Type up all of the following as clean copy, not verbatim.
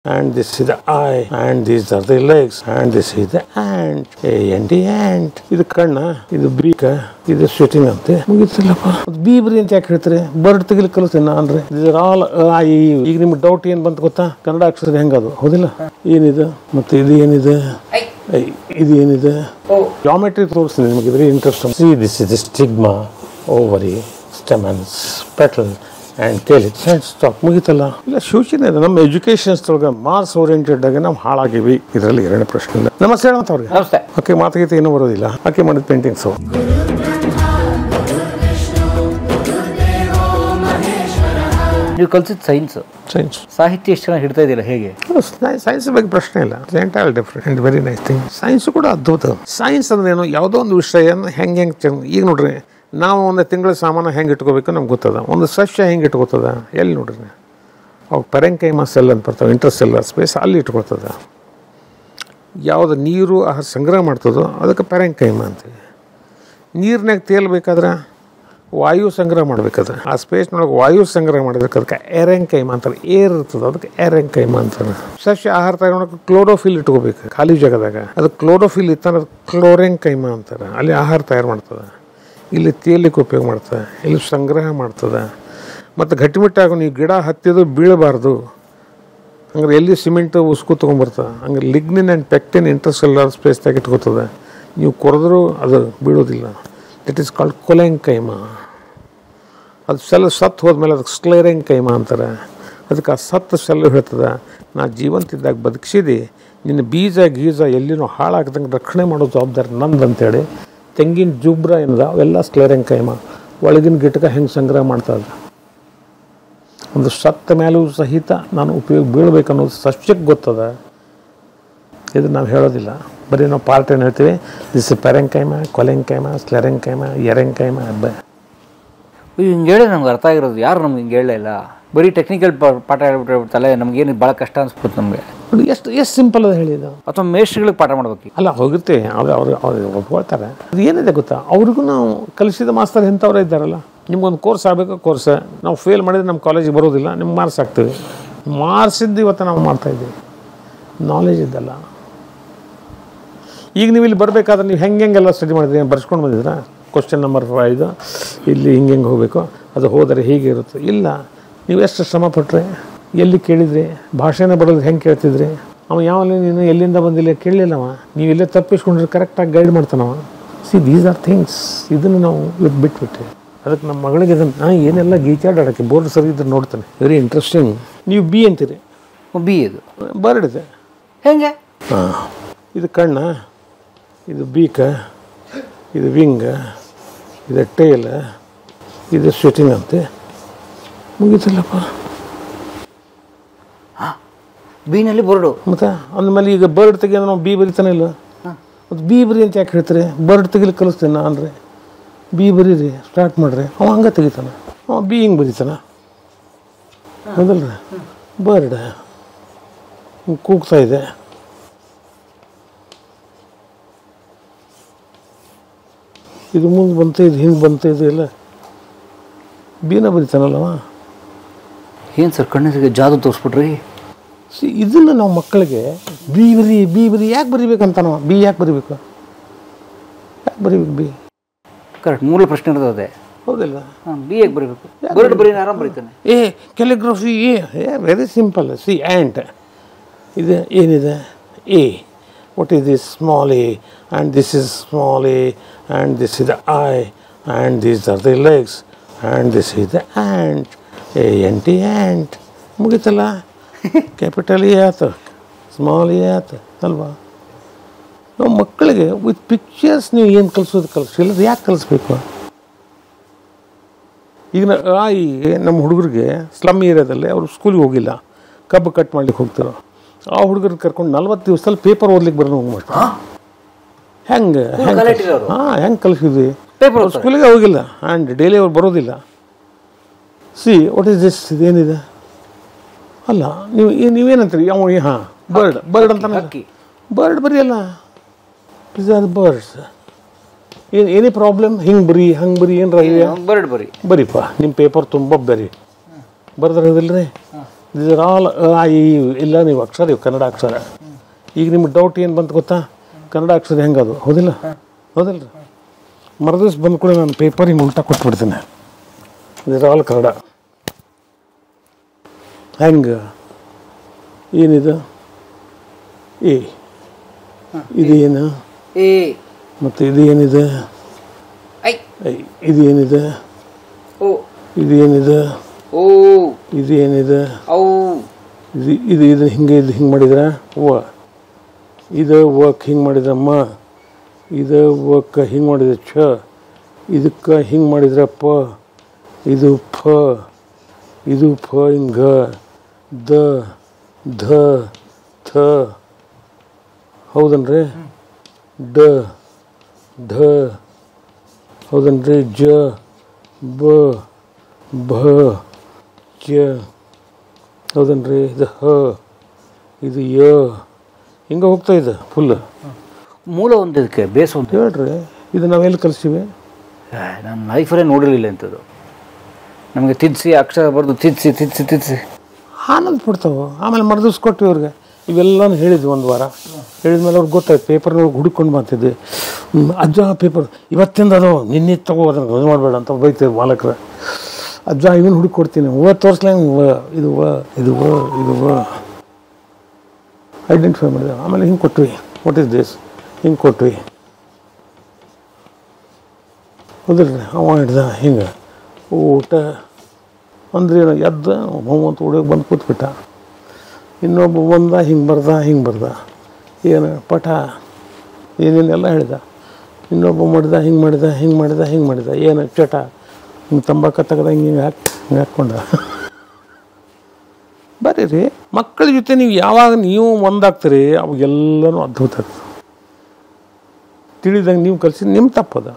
and this is the eye, and these are the legs, and this is the ant, ant. ಇದು ಕಣ್ಣ, ಇದು ಬೀಕ, ಇದು sweating ಅಂತೆ. ಮುಗಿತಿಲ್ಲಪ್ಪ. ಬೀಬ್ರಿ ಅಂತ ಯಾಕೆ ಹೇಳ್ತಾರೆ? ಬರ್ಡ್ ತೆಗಿಲಿಕ್ಕೆ ಕಲಿಸ್ತೀನಿ ನಾನ್ರಿ. ದಿಸ್ ಆರ್ ಆಲ್ ಈಗ ನಿಮ್ಗೆ ಡೌಟ್ ಏನ್ ಬಂತ ಗೊತ್ತಾ? ಕನ್ನಡ ಅಕ್ಷರ ಹೆಂಗದು ಹೌದಿಲ್ಲ? ಏನಿದೆ ಮತ್ತೆ ಇದು ಏನಿದೆ, ಇದು ಏನಿದೆ, ಜಾಮೆಟ್ರಿ ತೋರಿಸ್ತೀನಿ ನಿಮಗೆ. Very interesting. See this is the stigma, ovary, stamens, petal and tell it and stop. ಮುಗಿತಲ್ಲ. ಇಲ್ಲ ಸೂಚನೆ ಇದೆ ನಮ್ಮ ಎಜುಕೇಶನ್ಸ್ ಒಳಗೆ ಮಾರ್ಕ್ಸ್ ಓರಿಯೆಂಟೆಡ್ ಆಗಿ ನಾವು ಹಾಳಾಗಿವಿ. ಇದರಲ್ಲಿ ಎರಡನೇ ಪ್ರಶ್ನೆ ಇಲ್ಲ. ನಮಸ್ತೆ ಹೇಳಂತ ಅವ್ರಿಗೆ. ನಮಸ್ತೆ. ಓಕೆ, ಮಾತುಗೀತೆ ಏನೂ ಬರೋದಿಲ್ಲ. ಆಕೆ ಮಾಡಿದ ಪೇಂಟಿಂಗ್ಸು. ನೀವು ಕಲ್ಸಿದ ಸೈನ್ಸ್ ಸಾಹಿತ್ಯ ಎಷ್ಟು ಚೆನ್ನಾಗಿ ಹಿಡ್ತಾ ಇದೆಯಲ್ಲ, ಹೇಗೆ? ಸೈನ್ಸ್ ಬಗ್ಗೆ ಪ್ರಶ್ನೆ ಇಲ್ಲ. Entirely different, very nice thing. Science ಕೂಡ ಅದ್ಭುತ. ಸೈನ್ಸ್ ಅಂದ್ರೆ ಏನು? ಯಾವುದೋ ಒಂದು ವಿಷಯನ ಹೆಂಗೆ ಈಗ ನೋಡ್ರಿ, ನಾವು ಒಂದು ತಿಂಗಳ ಸಾಮಾನು ಹೆಂಗೆ ಇಟ್ಕೋಬೇಕು ನಮ್ಗೆ ಗೊತ್ತದ. ಒಂದು ಸಸ್ಯ ಹೆಂಗೆ ಇಟ್ಕೋತದ ಎಲ್ಲಿ ನೋಡ್ರಿ, ಅವಾಗ ಪೆರೆಂಕೈಮಾ ಸೆಲ್ ಅಂತ ಬರ್ತಾವೆ, ಇಂಟರ್ಸೆಲ್ಲರ್ ಸ್ಪೇಸ್, ಅಲ್ಲಿ ಇಟ್ಕೊಳ್ತದ. ಯಾವುದು ನೀರು ಆಹಾರ ಸಂಗ್ರಹ ಮಾಡ್ತದೋ ಅದಕ್ಕೆ ಪೆರೆಂಕೈಮಾ ಅಂತೀವಿ. ನೀರಿನಾಗ ತೇಲ್ಬೇಕಾದ್ರೆ ವಾಯು ಸಂಗ್ರಹ ಮಾಡ್ಬೇಕಾದ್ರೆ ಆ ಸ್ಪೇಸ್ನೊಳಗೆ ವಾಯು ಸಂಗ್ರಹ ಮಾಡಬೇಕು, ಅದಕ್ಕೆ ಎರೆಂಕೈಮಾ ಅಂತಾರೆ. ಏರ್ ಇರ್ತದೆ, ಅದಕ್ಕೆ ಎರೆಂಕೈಮಾ ಅಂತಾರೆ. ಸಸ್ಯ ಆಹಾರ ತಗೊಳಕ್ಕೆ ಕ್ಲೋರೋಫಿಲ್ ಇಟ್ಕೋಬೇಕು ಖಾಲಿ ಜಾಗದಾಗ. ಅದು ಕ್ಲೋರೋಫಿಲ್ ಇತ್ತಂದ್ರೆ ಕ್ಲೋರೆಂಕೈಮಾ ಅಂತಾರೆ. ಅಲ್ಲಿ ಆಹಾರ ತಯಾರು ಮಾಡ್ತದೆ. ಇಲ್ಲಿ ತೇಲಿಕ್ಕೆ ಉಪಯೋಗ ಮಾಡ್ತದೆ, ಇಲ್ಲಿ ಸಂಗ್ರಹ ಮಾಡ್ತದೆ. ಮತ್ತು ಗಟ್ಟಿಮುಟ್ಟಾಗ ನೀವು ಗಿಡ ಹತ್ತಿದ್ದು ಬೀಳಬಾರ್ದು. ಹಂಗಾರೆ ಎಲ್ಲಿ ಸಿಮೆಂಟ್ ಉಸ್ಕು ತೊಗೊಂಬರ್ತದೆ. ಹಂಗೆ ಲಿಗ್ನಿನ್ ಆ್ಯಂಡ್ ಪೆಕ್ಟಿನ್ ಇಂಟರ್ಸೆಲ್ಯುಲರ್ ಸ್ಪೇಸ್ದಾಗ ಇಟ್ಕೋತದೆ. ನೀವು ಕೊರೆದ್ರೂ ಅದು ಬೀಳೋದಿಲ್ಲ. That is called collenchyma. ಅದು ಸೆಲ್ ಸತ್ತು ಹೋದ್ಮೇಲೆ ಅದಕ್ಕೆ ಸ್ಕ್ಲೆರೆಂಕೈಮಾ ಅಂತಾರೆ. ಅದಕ್ಕೆ ಆ ಸತ್ತು ಸೆಲ್ಲು ಹೇಳ್ತದೆ, ನಾ ಜೀವಂತಿದ್ದಾಗ ಬದುಕಿಸಿದಿ, ನಿನ್ನ ಬೀಜ ಗೀಜ ಎಲ್ಲಿನೂ ಹಾಳಾಗ್ದಂಗೆ ರಕ್ಷಣೆ ಮಾಡೋ ಜವಾಬ್ದಾರಿ ನಂದು ಅಂತೇಳಿ. ತೆಂಗಿನ ಜುಬ್ರ ಏನಿದೆ ಅವೆಲ್ಲ ಸ್ಕ್ಲೆರೆಂಕೈಮಾ. ಒಳಗಿನ ಗಿಟಕ ಹೆಂಗೆ ಸಂಗ್ರಹ ಮಾಡ್ತದೆ. ಒಂದು ಸತ್ತ ಮೇಲೂ ಸಹಿತ ನಾನು ಉಪಯೋಗ ಬೀಳ್ಬೇಕನ್ನೋದು ಸಸ್ಯಕ್ಕೆ ಗೊತ್ತದ. ಇದು ನಾವು ಹೇಳೋದಿಲ್ಲ, ಬರೀ ನಾವು ಪಾರ್ಟ್ ಏನು ಹೇಳ್ತೀವಿ, ದಿಸ್ ಪೆರೆಂಕೈಮಾ, ಕೊಲೆಂಕೈಮಾ, ಸ್ಕ್ಲೆರೆಂಕೈಮಾ, ಎರೆಂಕೈಮಾ. ಹಿಂಗೆ ಹೇಳಿ ನಮ್ಗೆ ಅರ್ಥ ಆಗಿರೋದು ಯಾರು ನಮ್ಗೆ ಹಿಂಗೆ ಹೇಳಲೇ ಇಲ್ಲ. ಬರೀ ಟೆಕ್ನಿಕಲ್ ಪಾಠ ಹೇಳ್ಬಿಟ್ಟಿರ್ತಾಳೆ, ನಮಗೇನು ಭಾಳ ಕಷ್ಟ ಅನ್ಸ್ಬಿಡುತ್ತೆ ನಮಗೆ. ಎಷ್ಟು ಸಿಂಪಲ್ ಅದು ಹೇಳಿದ್ದು. ಅಥವಾ ಮೇಷ್ಟ್ರುಗಳಿಗೆ ಪಾಠ ಮಾಡ್ಬೇಕು. ಅಲ್ಲ ಹೋಗುತ್ತೆ, ಅವ್ರು ಒಪ್ಕೊಳ್ತಾರೆ. ಅದು ಏನಿದೆ ಗೊತ್ತಾ, ಅವ್ರಿಗೂ ನಾವು ಕಲಿಸಿದ ಮಾಸ್ತರ್ ಎಂಥವ್ರೇ ಇದ್ದಾರಲ್ಲ. ನಿಮ್ಗೊಂದು ಕೋರ್ಸ್ ಆಗಬೇಕು, ಕೋರ್ಸ್ ನಾವು ಫೇಲ್ ಮಾಡಿದ್ರೆ ನಮ್ಮ ಕಾಲೇಜಿಗೆ ಬರೋದಿಲ್ಲ, ನಿಮ್ಗೆ ಮಾರ್ಕ್ಸ್ ಆಗ್ತೀವಿ. ಮಾರ್ಕ್ಸಿದ್ದು ಇವತ್ತು ನಾವು ಮಾಡ್ತಾಯಿದ್ದೀವಿ, ನಾಲೆಜ್ ಇದ್ದಲ್ಲ. ಈಗ ನೀವು ಇಲ್ಲಿ ಬರಬೇಕಾದ್ರೆ ನೀವು ಹೆಂಗೆಲ್ಲ ಸ್ಟಡಿ ಮಾಡಿದ್ರಿ, ಬರ್ಸ್ಕೊಂಡು ಬಂದಿದ್ರ ಕ್ವಶನ್ ನಂಬರ್ 5 ಇಲ್ಲಿ ಹಿಂಗೆ ಹೋಗಬೇಕು, ಅದು ಹೋದರೆ ಹೀಗೆ ಇರುತ್ತೆ. ಇಲ್ಲ, ನೀವು ಎಷ್ಟು ಶ್ರಮ ಪಟ್ಟರೆ, ಎಲ್ಲಿ ಕೇಳಿದ್ರಿ, ಭಾಷೆನೇ ಬರೋದು ಹೆಂಗೆ ಕೇಳ್ತಿದ್ರಿ. ಅವ ಯಾವಲ್ಲಿ ನೀನು ಎಲ್ಲಿಂದ ಬಂದಿಲ್ಲ ಕೇಳಲಿಲ್ಲವ, ನೀವು ಎಲ್ಲೇ ತಪ್ಪಿಸ್ಕೊಂಡ್ರೆ ಕರೆಕ್ಟಾಗಿ ಗೈಡ್ ಮಾಡ್ತಾನವ. See these are things. ಇದನ್ನು ನಾವು ಇವತ್ತು ಬಿಟ್ಬಿಟ್ಟೆ. ಅದಕ್ಕೆ ನಮ್ಮ ಮಗಳಿಗೆ ಇದನ್ನು ಏನೆಲ್ಲ ಗೀಚಾಡೋಕ್ಕೆ ಬೋರ್ಡ್ ಸರಿ ಇದ್ರೆ ನೋಡ್ತಾನೆ. Very interesting. ನೀವು ಬಿ ಅಂತೀರಿ. ಬಿ ಇದು ಬರ್ಡ್ ಇದೆ. ಹೆಂಗೆ? ಹಾಂ, ಇದು ಕಣ್ಣ, ಇದು ಬೀಕ, ಇದು ವಿಂಗ, ಇದು ಟೇಲ್, ಇದು ಸ್ವೆಟಿಂಗ್ ಅಂತೆ. ಮುಗಿತಿಲ್ಲಪ್ಪ. ಬಿನಲ್ಲಿ ಬರ್ಡು. ಮತ್ತು ಅಂದಮೇಲೆ ಈಗ ಬರ್ಡ್ ತೆಗಿಯೋದು ನಾವು ಬಿ ಬರಿತಾನೆ ಇಲ್ಲ. ಮತ್ತು ಬಿ ಬರಿ ಅಂತ ಯಾಕೆ ಹೇಳ್ತಾರೆ? ಬರ್ಡ್ ತೆಗಿಲಿಕ್ಕೆ ಕಲಿಸ್ತೀನಿ ನಾನ್ರಿ. ಬಿ ಬರೀರಿ, ಸ್ಟಾರ್ಟ್ ಮಾಡಿರಿ. ಅವ ಹಂಗೆ ತೆಗಿತಾನೆ. ಅವ ಬಿ ಹಿಂಗೆ ಬರೀತಾನೆ ಹೌದಲ್ರಿ. ಬರ್ಡ್ ಹಿಂಗೆ ಕೂಗ್ತಾ ಇದೆ. ಇದು ಮುಂದೆ ಬಂತ, ಇದು ಹಿಂಗೆ ಬಂತ, ಇದು ಎಲ್ಲ ಬಿನ ಬರೀತಾನಲ್ಲವ. ಏನು ಸರ್ ಕಣ್ಣಿಗೆ ಜಾದು ತೋರಿಸ್ಬಿಟ್ರಿ? ಇದನ್ನು ನಾವು ಮಕ್ಕಳಿಗೆ ಬಿ ಬರಿ ಯಾಕೆ ಬರಿಬೇಕಂತ ನಾವು ಬಿ ಯಾಕೆ ಬರಿಬೇಕು? ಯಾಕೆ ಬರಿಬೇಕು ಬಿ? ಕರೆಕ್ಟ್, ಮೂಲ ಪ್ರಶ್ನೆ ಇರೋದು ಅದೇ. ಹೌದಿಲ್ಲ? ಬಿ ಯಾಕೆ ಬರಿಬೇಕು? ಬರ್ಡ್ ಬರೀ ಆರಾಮ್ ಬರೀತಾನೆ. Calligraphy very simple. See ant ಇದು ಏನಿದೆ? A. What is this? Small A, and this is small A, and this is the eye, and these are the legs, and this is the ant. Ant ಮುಗಿತಲ್ಲ. Capital A ಆಯ್ತು, small A ಆಯ್ತು ಅಲ್ವಾ? ನಾವು ಮಕ್ಕಳಿಗೆ with pictures ನೀವು ಏನು ಕಲಿಸೋದು ಕಲಿಸಿಲ್ಲ, ಯಾಕೆ ಕಲಿಸ್ಬೇಕು? ಈಗ ನಮ್ಮ ಹುಡುಗರಿಗೆ ಸ್ಲಮ್ ಏರಿಯಾದಲ್ಲಿ ಅವರು ಸ್ಕೂಲಿಗೆ ಹೋಗಿಲ್ಲ, ಕಬ್ಬು ಕಟ್ ಮಾಡ್ಲಿಕ್ಕೆ ಹೋಗ್ತಿರೋ ಆ ಹುಡುಗರಿಗೆ ಕರ್ಕೊಂಡು 40 ದಿವಸದಲ್ಲಿ ಪೇಪರ್ ಓದ್ಲಿಕ್ಕೆ ಬರೋದು ಹೋಗ್ಬಿಟ್ಟು ಹೆಂಗೆ ಹೆಂಗೆ ಕಲಿಸಿದ್ವಿ? ಸ್ಕೂಲಿಗೆ ಹೋಗಿಲ್ಲ ಆ್ಯಂಡ್ ಡೈಲಿ ಅವ್ರು ಬರೋದಿಲ್ಲ. See what is this? ಇದೇನಿದೆ ಅಲ್ಲ, ನೀವೇನಂತೀರಿ? ಹಾಂ ಬರ್ಡ್ ಅಂತ. ಬರ್ಡ್ ಬರೀಯಲ್ಲ, ದೀಸ್ ಆರ್ ಬರ್ಡ್ಸ್. ಏನೇ ಪ್ರಾಬ್ಲಮ್? ಹಿಂಗೆ ಬರೀ ಹಂಗೆ ಬರೀ ಏನರ ಬರ್ಡ್ ಬರೀಪ್ಪ. ನಿಮ್ಮ ಪೇಪರ್ ತುಂಬ ಬರೀ ಬರ್ದಿರೋದಿಲ್ಲ ರೀ. ದಿಸ್ ಆರ್ ಆಲ್ ಇಲ್ಲ ನೀವು ಅಕ್ಷರ ಇವು ಕನ್ನಡ ಅಕ್ಷರ. ಈಗ ನಿಮ್ಗೆ ಡೌಟ್ ಏನು ಬಂತು ಗೊತ್ತಾ, ಕನ್ನಡ ಅಕ್ಷರ ಹೆಂಗದು ಹೌದಿಲ್ಲ ಹೌದಿಲ್ಲ ರೀ. ಮರದಿವ್ಸ ಬಂದ ಕೂಡ ನಾನು ಪೇಪರ್ ಹಿಂಗೆ ಉಲ್ಟಾ ಕೊಟ್ಬಿಡ್ತೀನಿ. This all Kannada. ಹೆಂಗೆ ಏನಿದು ಎ, ಇದು ಏನು ಎ, ಮತ್ತು ಇದು ಏನಿದೆ ಐ, ಇದು ಏನಿದೆ, ಓ, ಇದು ಏನಿದೆ, ಓ, ಇದು ಏನಿದೆ, ಔ, ಇದು ಇದು ಇದು ಹಿಂಗೆ ಇದು ಹಿಂಗೆ ಮಾಡಿದ್ರೆ ವ, ಇದು ವಕ್ ಹಿಂಗೆ ಮಾಡಿದ್ರೆ ಮ, ಇದು ವಕ್ ಹಿಂಗೆ ಮಾಡಿದ್ರೆ ಛ, ಇದಕ್ಕೆ ಹಿಂಗೆ ಮಾಡಿದ್ರೆ ಪ, ಇದು ಫ, ಇದು ಫ ಹಿಂಗೆ ದ ಧ ಥ ಹೌದನ್ರಿ, ಡ ಧ ಹೌದನ್ರಿ, ಜ ಬ ಭ ಚ ಹೌದನ್ರಿ, ಇದು ಹ, ಇದು ಯ ಹಿಂಗೆ ಹೋಗ್ತಾ ಇದೆ ಫುಲ್. ಮೂಲ ಒಂದು ಇದಕ್ಕೆ ಬೇಸ್ ಒಂದು ಹೇಳ್ರಿ, ಇದು ನಾವೆಲ್ಲಿ ಕಲಿಸ್ತೀವಿ? ನಾನು ಲೈಫಲ್ಲೇ ನೋಡಿರಲಿಲ್ಲ ಅಂಥದ್ದು. ನಮಗೆ ತಿದ್ದಿಸಿ ಅಕ್ಷರ ಬರೆದು ತಿದ್ದಿಸಿ ಆನಂದ ಬಿಡ್ತಾವೆ. ಆಮೇಲೆ ಮರದಿವ್ಸ ಕೊಟ್ಟು ಇವ್ರಿಗೆ ಇವೆಲ್ಲನೂ ಹೇಳಿದ್ವಿ. ಒಂದು ವಾರ ಹೇಳಿದ್ಮೇಲೆ ಅವ್ರಿಗೆ ಗೊತ್ತಾಯ್ತು. ಪೇಪರ್ನೊಳಗೆ ಹುಡುಕೊಂಡು ಬರ್ತಿದ್ದೆ. ಅಜ್ಜ ಪೇಪರ್ ಇವತ್ತಿಂದ ಅದು ನಿನ್ನೆ ತಗೋ ಅದನ್ನು ಇದು ಮಾಡಬೇಡ ಅಂತ ಬೈತೀವಿ ಮಾಲಕರು. ಅಜ್ಜ ಇವನು ಹುಡುಕಿ ಕೊಡ್ತೀನಿ, ತೋರಿಸ್ಲೇ ಇದು ಇದು ಇದು ಐಡೆಂಟಿಫೈ ಮಾಡಿದೆ. ಆಮೇಲೆ ಹಿಂಗೆ ಕೊಟ್ವಿ, ವಾಟ್ ಇಸ್ ದಿಸ್ ಹಿಂಗೆ ಕೊಟ್ವಿ ಹೌದಿಲ್ರಿ. ಅವ ಹಿಡ್ದ ಹಿಂಗೆ ಊಟ ಅಂದ್ರೆ ಎದ್ದ ಅಂತ ಹುಡುಗ ಬಂದು ಕೂತ್ಬಿಟ್ಟ. ಇನ್ನೊಬ್ಬ ಬಂದ ಹಿಂಗೆ ಬರ್ದ ಏನು ಪಟ ಏನೇನೆಲ್ಲ ಹೇಳಿದ. ಇನ್ನೊಬ್ಬ ಹಿಂಗೆ ಮಾಡಿದ ಏನು ಚಟ ಹಿಂಗೆ ತಂಬಾಕ ತೆಗೆದ ಹಿಂಗೆ ಹಾಕ್ಕೊಂಡ. ಬರ್ರಿ ರೀ, ಮಕ್ಕಳ ಜೊತೆ ನೀವು ಯಾವಾಗ ನೀವು ಒಂದಾಗ್ತೀರಿ ಅವಾಗೆಲ್ಲನೂ ಅದ್ಭುತ ಆಗ್ತದೆ. ತಿಳಿದಂಗೆ ನೀವು ಕಲಿಸಿ ನಿಮ್ಮ ತಪ್ಪದ.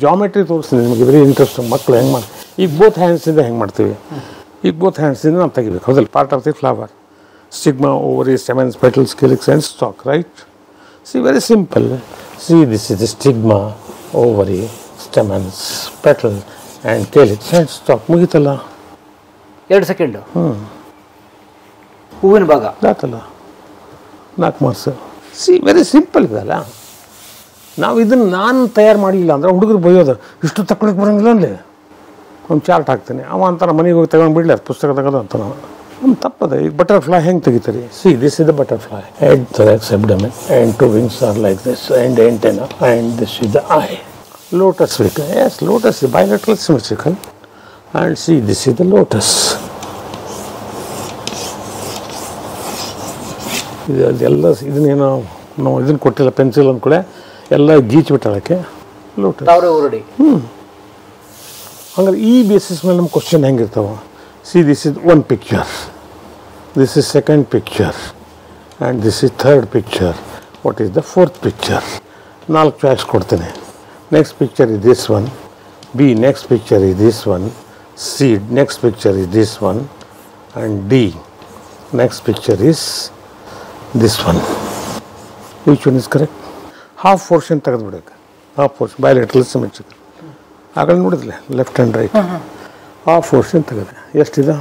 ಜಾಮೆಟ್ರಿ ತೋರಿಸ್ತೀನಿ ನಿಮಗೆ, ವೆರಿ ಇಂಟ್ರೆಸ್ಟಿಂಗ್. ಮಕ್ಕಳು ಹೆಂಗೆ ಮಾಡಿ ಈಗ ಬೋತ್ ಹ್ಯಾಂಡ್ಸಿಂದ ಹೆಂಗೆ ಮಾಡ್ತೀವಿ, ಈಗ ಬೋತ್ ಹ್ಯಾಂಡ್ಸಿಂದ ನಾವು ತೆಗಿಬೇಕು ಹೌದಲ್ಲ. Part of the flower, stigma, ovary, stamens, petals, calyx and stalk, right? See, very simple. See, this is the stigma, ovary, stamens, petal and calyx and stalk. ಮುಗಿತಲ್ಲ. 2 second. ಹೂವಿನ ಭಾಗ ಆತಲ್ಲ, 4 ಮಾರ್ಕ್ಸ್. ಸಿ ವೆರಿ ಸಿಂಪಲ್ ಇದಲ್ಲ. ನಾವು ಇದನ್ನು ನಾನು ತಯಾರು ಮಾಡಲಿಲ್ಲ ಅಂದ್ರೆ ಹುಡುಗರು ಬೈಯೋದು, ಇಷ್ಟು ತಗೊಳಕ್ಕೆ ಬರೋಂಗಿಲ್ಲ ಅಲ್ಲಿ. ಒಂದು ಚಾರ್ಟ್ ಹಾಕ್ತೀನಿ, ಅವ ಅಂತಾನೆ ಮನೆಗೆ ಹೋಗಿ ತಗೊಂಡು ಬಿಡಲಿ ಅದು ಪುಸ್ತಕ ತೆಗೆದು ಅಂತ. ನಮ್ಮ ತಪ್ಪದೆ. ಈಗ ಬಟರ್ಫ್ಲೈ ಹೆಂಗೆ ತೆಗಿತೀರಿ? See this is the butterfly. Head, thorax, abdomen and 2 wings are like this and antenna and this is the eye. Lotus vehicle, yes, lotus is bilateral symmetrical and see this is the lotus. ಇದೆಲ್ಲ ಇದನ್ನೇನೋ ನಾವು ಇದನ್ನು ಕೊಟ್ಟಿಲ್ಲ pencil ಅಂದ್ಕೂಡೆ ಎಲ್ಲ ಗೀಚ್ಬಿಟ್ಟಾಳಕ್ಕೆ lotus. ಹಂಗಾರೆ ಈ basis ಮೇಲೆ ನಮ್ಮ question ಹೆಂಗಿರ್ತಾವೆ? See this is 1 picture, this is 2nd picture and this is 3rd picture. What is the 4th picture? 4 choice ಕೊಡ್ತೇನೆ. Next picture is this one, B next picture is this one, C next picture is this one and D next picture is this one. Which one is correct? Half portion ತೆಗೆದು ಬಿಡೋಕೆ. Half portion bilateral symmetrical. ಆಗಲೇ ನೋಡಿದ್ಲೆ left and right. Half portion ತೆಗೆದೆ. ಎಷ್ಟಿದೆ?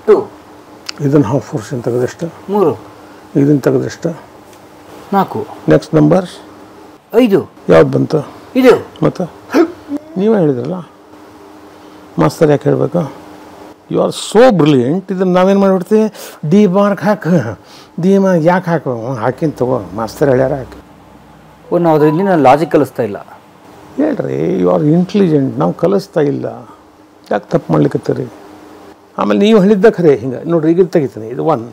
2. ಇದನ್ನು half portion ತೆಗೆದೆಷ್ಟು? 3. ಇದನ್ನು ತೆಗೆದೆಷ್ಟು? 4. Next number 5. ಯಾವ್ದು ಬಂತು? ಇದು ಮತ್ತು ನೀವೇ ಹೇಳಿದ್ರಲ್ಲ, ಮಾಸ್ತರ್ ಯಾಕೆ ಹೇಳಬೇಕು? You are so brilliant. ಇದನ್ನು ನಾವೇನು ಮಾಡಿಬಿಡ್ತೀವಿ, ಡಿ ಮಾರ್ಕ್ ಹಾಕು, ಡಿ ಮಾರ್ಕ್ ಯಾಕೆ ಹಾಕು? ಹಾಕಿನ ತಗೋ, ಮಾಸ್ತರ್ ಹೇಳ್ಯಾರ ಹಾಕಿ. ನಾವು ಅದರಿಂದ ಲಾಜಿಕ್ ಕಲಿಸ್ತಾ ಇಲ್ಲ. ಹೇಳ್ರಿ, ಯು ಆರ್ ಇಂಟೆಲಿಜೆಂಟ್. ನಾವು ಕಲಿಸ್ತಾ ಇಲ್ಲ, ಯಾಕೆ ತಪ್ಪು ಮಾಡ್ಲಿಕ್ಕತ್ತೀರಿ? ಆಮೇಲೆ ನೀವು ಹೇಳಿದ್ದ ಖರೆ ಹಿಂಗೆ ನೋಡ್ರಿ. ಈಗ ತೆಗಿತೀನಿ, ಇದು 1,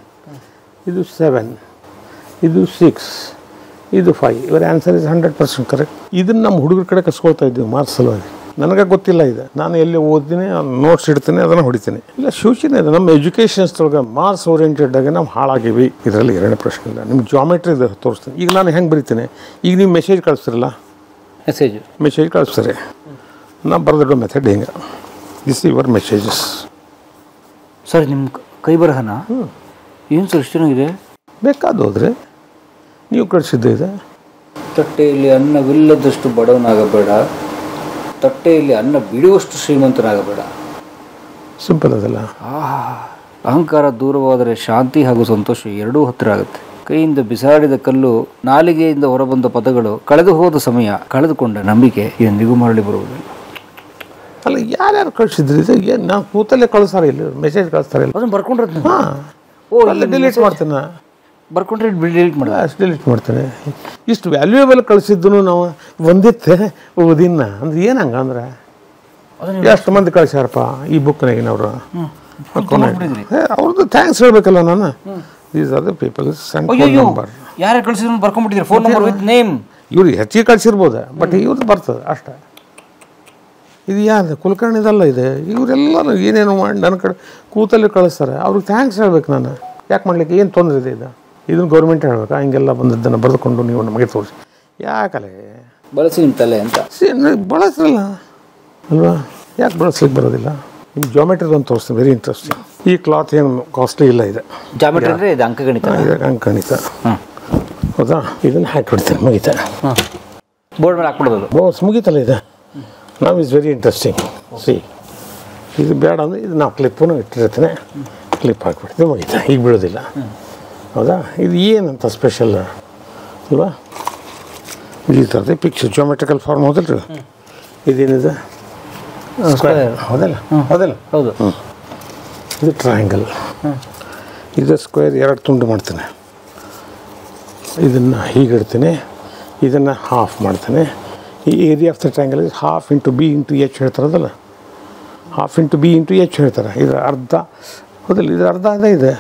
ಇದು 7, ಇದು 6, ಇದು 5. ಇವರ ಆನ್ಸರ್ ಇಸ್ 100% ಕರೆಕ್ಟ್. ಇದನ್ನು ನಮ್ಮ ಹುಡುಗರ ಕಡೆ ಕಸ್ಕೊಳ್ತಾ ಇದ್ದೀವಿ ಮಾರ್ಕ್ಸ್ ಸಲುವಾಗಿ. ನನಗೆ ಗೊತ್ತಿಲ್ಲ ಇದು, ನಾನು ಎಲ್ಲಿ ಓದ್ತೀನಿ, ನೋಟ್ಸ್ ಇಡ್ತೀನಿ, ಅದನ್ನು ಹೊಡಿತೀನಿ. ಇಲ್ಲ, ಸೂಚನೆ ಇದೆ ನಮ್ಮ ಎಜುಕೇಷನ್ಸ್ದೊಳಗೆ ಮಾರ್ಕ್ಸ್ ಓರಿಯೆಂಟೆಡ್ ಆಗಿ ನಾವು ಹಾಳಾಗಿವಿ. ಇದರಲ್ಲಿ 2 ಪ್ರಶ್ನೆ ಇಲ್ಲ. ನಿಮ್ಗೆ ಜಾಮೆಟ್ರಿ ಇದು ತೋರಿಸ್ತೀನಿ. ಈಗ ನಾನು ಹೆಂಗೆ ಬರೀತೀನಿ, ಈಗ ನೀವು ಮೆಸೇಜ್ ಕಳಿಸ್ತಿರಲ್ಲ, ಮೆಸೇಜ್ ಕಳಿಸ್ತಾರೆ, ನಾನು ಬರೆದಿಡೋ ಮೆಥಡ್ ಹಿಂಗೆ. This your messages. ಸರ್ ನಿಮ್ಮ ಕೈ ಬರಹನ ಏನು ಸರ್ ಇಷ್ಟು ಚೆನ್ನಾಗಿದೆ? ಬೇಕಾದ ಹೋದರೆ ನೀವು ಕಳಿಸಿದ್ದೆ ಇದೆ. ತಟ್ಟೆಯಲ್ಲಿ ಅನ್ನವಿಲ್ಲದಷ್ಟು ಬಡವನಾಗಬೇಡ, ತಟ್ಟೆಯಲ್ಲಿ ಅನ್ನ ಬಿಡುವಷ್ಟು ಶ್ರೀಮಂತನಾಗಬೇಡ. ಸಿಂಪಲ್ ಅದಲ್ಲ. ಅಹಂಕಾರ ದೂರವಾದರೆ ಶಾಂತಿ ಹಾಗೂ ಸಂತೋಷ ಎರಡೂ ಹತ್ತಿರ ಆಗುತ್ತೆ. ಕೈಯಿಂದ ಬಿಸಾಡಿದ ಕಲ್ಲು, ನಾಲಿಗೆಯಿಂದ ಹೊರಬಂದ ಪದಗಳು, ಕಳೆದು ಹೋದ ಸಮಯ, ಕಳೆದುಕೊಂಡ ನಂಬಿಕೆ ಎಂದಿಗೂ ಮರಳಿ ಬರುವುದಿಲ್ಲ. ಅಲ್ಲ ಯಾರ್ಯಾರು ಕಳಿಸಿದ್ರಿ ಇದು? ಏನು ನಾವು ಕೂತಲ್ಲೇ ಕಳಿಸ್ತಾರ ಇಲ್ಲ, ಮೆಸೇಜ್ ಕಳಿಸ್ತಾರೆ ಇಲ್ಲ. ಅದನ್ನು ಬರ್ಕೊಂಡ್ರೆ ಹಾಂ, ಅಲ್ಲೇ ಡಿಲೀಟ್ ಮಾಡ್ತೇನೆ. ಬರ್ಕೊಂಡ್ರೆ ಡಿಲೀಟ್ ಮಾಡಿ ಅಷ್ಟು ಡಿಲೀಟ್ ಮಾಡ್ತೇನೆ. ಇಷ್ಟು ವ್ಯಾಲ್ಯೂಯಬಲ್ ಕಳಿಸಿದ್ದು ನಾವು ಒಂದಿತ್ತೆ ಓದಿನ ಅಂದ್ರೆ ಏನು ಹಂಗೆ ಅಂದ್ರೆ ಎಷ್ಟು ಮಂದಿ ಕಳಿಸ್ಯಾರಪ್ಪ ಈ ಬುಕ್ನಾಗಿನವರು. ಅವ್ರದ್ದು ಥ್ಯಾಂಕ್ಸ್ ಹೇಳ್ಬೇಕಲ್ಲ ನಾನು. These are the peoples and phone number. ಯಾರು ಕಳಿಸಿದ್ರು ಬರ್ಕೊಂಡ್ಬಿಟ್ಟಿದ್ರು, ಫೋನ್ ನಂಬರ್ ವಿತ್ ನೇಮ್. ಇವ್ರಿಗೆ ಹೆಚ್ಚಿಗೆ ಕಳಿಸಿರ್ಬೋದು, ಬಟ್ ಇವ್ರದ್ದು ಬರ್ತದೆ ಅಷ್ಟೇ. ಇದು ಯಾರು ಕುಲಕರ್ಣಿದಲ್ಲ ಇದೆ. ಇವರೆಲ್ಲರೂ ಏನೇನು ಮಾಡಿ ನನ್ನ ಕಡೆ ಕೂತಲ್ಲಿ ಕಳಿಸ್ತಾರೆ. ಅವ್ರಿಗೆ ಥ್ಯಾಂಕ್ಸ್ ಹೇಳ್ಬೇಕು ನಾನು. ಯಾಕೆ ಮಾಡ್ಲಿಕ್ಕೆ ಏನು ತೊಂದರೆ ಇದೆ ಇದು? ಇದನ್ನು ಗೌರ್ಮೆಂಟ್ ಹೇಳ್ಬೇಕಾ? ಹಿಂಗೆಲ್ಲ ಬಂದದ್ದನ್ನು ಬರೆದುಕೊಂಡು ನೀವು ನಮಗೆ ತೋರಿಸಿ ಯಾಕಲೆ ಬಳಸಿ ನಿಮ್ಮ ತಲೆ ಅಂತ ಬಳಸಲ್ಲ ಅಲ್ವಾ? ಯಾಕೆ ಬಳಸ್ಲಿಕ್ಕೆ ಬರೋದಿಲ್ಲ? ನಿಮ್ಮ ಜಾಮೆಟ್ರಿ ಒಂದು ತೋರಿಸ್ತೀನಿ, ವೆರಿ ಇಂಟ್ರೆಸ್ಟಿಂಗ್. ಈ ಕ್ಲಾತ್ ಏನು ಕಾಸ್ಟ್ಲಿ ಇಲ್ಲ ಇದೆ. ಜಾಮೆಟ್ರಿ ಅಂದರೆ ಇದು ಅಂಕಗಣಿತ. ಇದು ಅಂಕಗಣಿತ, ಹೌದಾ? ಇದನ್ನು ಹಾಕಿಬಿಡ್ತೀನಿ, ಮುಗಿತಾ? ಬೋರ್ಡ್ ಮೇಲೆ ಹಾಕ್ಬಿಡೋದು. ಬೋಸ್ ಮುಗೀತಲ್ಲ ಇದು. ನಾವು ಇಸ್ ವೆರಿ ಇಂಟ್ರೆಸ್ಟಿಂಗ್. ಸಿ, ಇದು ಬೇಡ ಅಂದರೆ ಇದು ನಾವು ಕ್ಲಿಪ್ಪನ್ನು ಇಟ್ಟಿರ್ತೀನಿ, ಕ್ಲಿಪ್ ಹಾಕ್ಬಿಡ್ತೀವಿ, ಮುಗೀತಾ? ಈಗ ಬೀಳೋದಿಲ್ಲ, ಹೌದಾ? ಇದು ಏನಂತ ಸ್ಪೆಷಲ್ ಅಲ್ವಾ? ಈ ಥರದ್ದು ಪಿಕ್ಚರ್ ಜಾಮೆಟ್ರಿಕಲ್ ಫಾರ್ಮ್ ಹೌದಲ್ಲ ರೀ? ಇದೇನಿದೆ? ಸ್ಕ್ವೇರ್ ಹೌದಲ್ಲ? ಹೌದಲ್ಲ? ಹೌದು. ಇದು ಟ್ರಯಾಂಗಲ್, ಇದು ಸ್ಕ್ವೇರ್. ಎರಡು ತುಂಡು ಮಾಡ್ತೇನೆ, ಇದನ್ನು ಹೀಗಿಡ್ತೀನಿ, ಇದನ್ನು ಹಾಫ್ ಮಾಡ್ತೇನೆ. ಈ area of the triangle is half into B into H ಹೇಳ್ತಾರದಲ್ಲ, half into B into H ಹೇಳ್ತಾರೆ. ಇದು ಅರ್ಧ ಹೌದಲ್ಲ? ಇದು ಅರ್ಧ ಅದೇ ಇದೆ,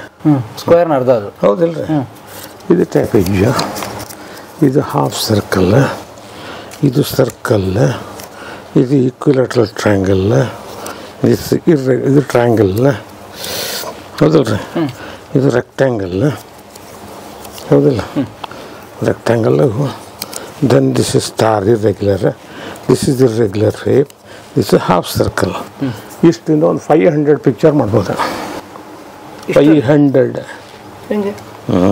ಸ್ಕ್ವೇರ್ನ ಅರ್ಧ ಅದು, ಹೌದಲ್ಲ ರೀ? ಇದು ಟ್ಯಾಪೇಜ್, ಇದು ಹಾಫ್ ಸರ್ಕಲ್, ಇದು ಸರ್ಕಲ್, ಇದು ಈಕ್ವಿಲೇಟ್ರಲ್ ಟ್ರಯಾಂಗಲ್, ಇದು ಟ್ರಯಾಂಗಲ್ ಹೌದಲ್ಲ ರೀ? ಇದು ರೆಕ್ಟ್ಯಾಂಗಲ್ ಹೌದಲ್ಲ? Rectangle. Then this is star, irregular. This is irregular shape. This is half circle. ಇಷ್ಟಿಂದ ಒಂದು 500 ಪಿಕ್ಚರ್ ಮಾಡ್ಬೋದು. 500.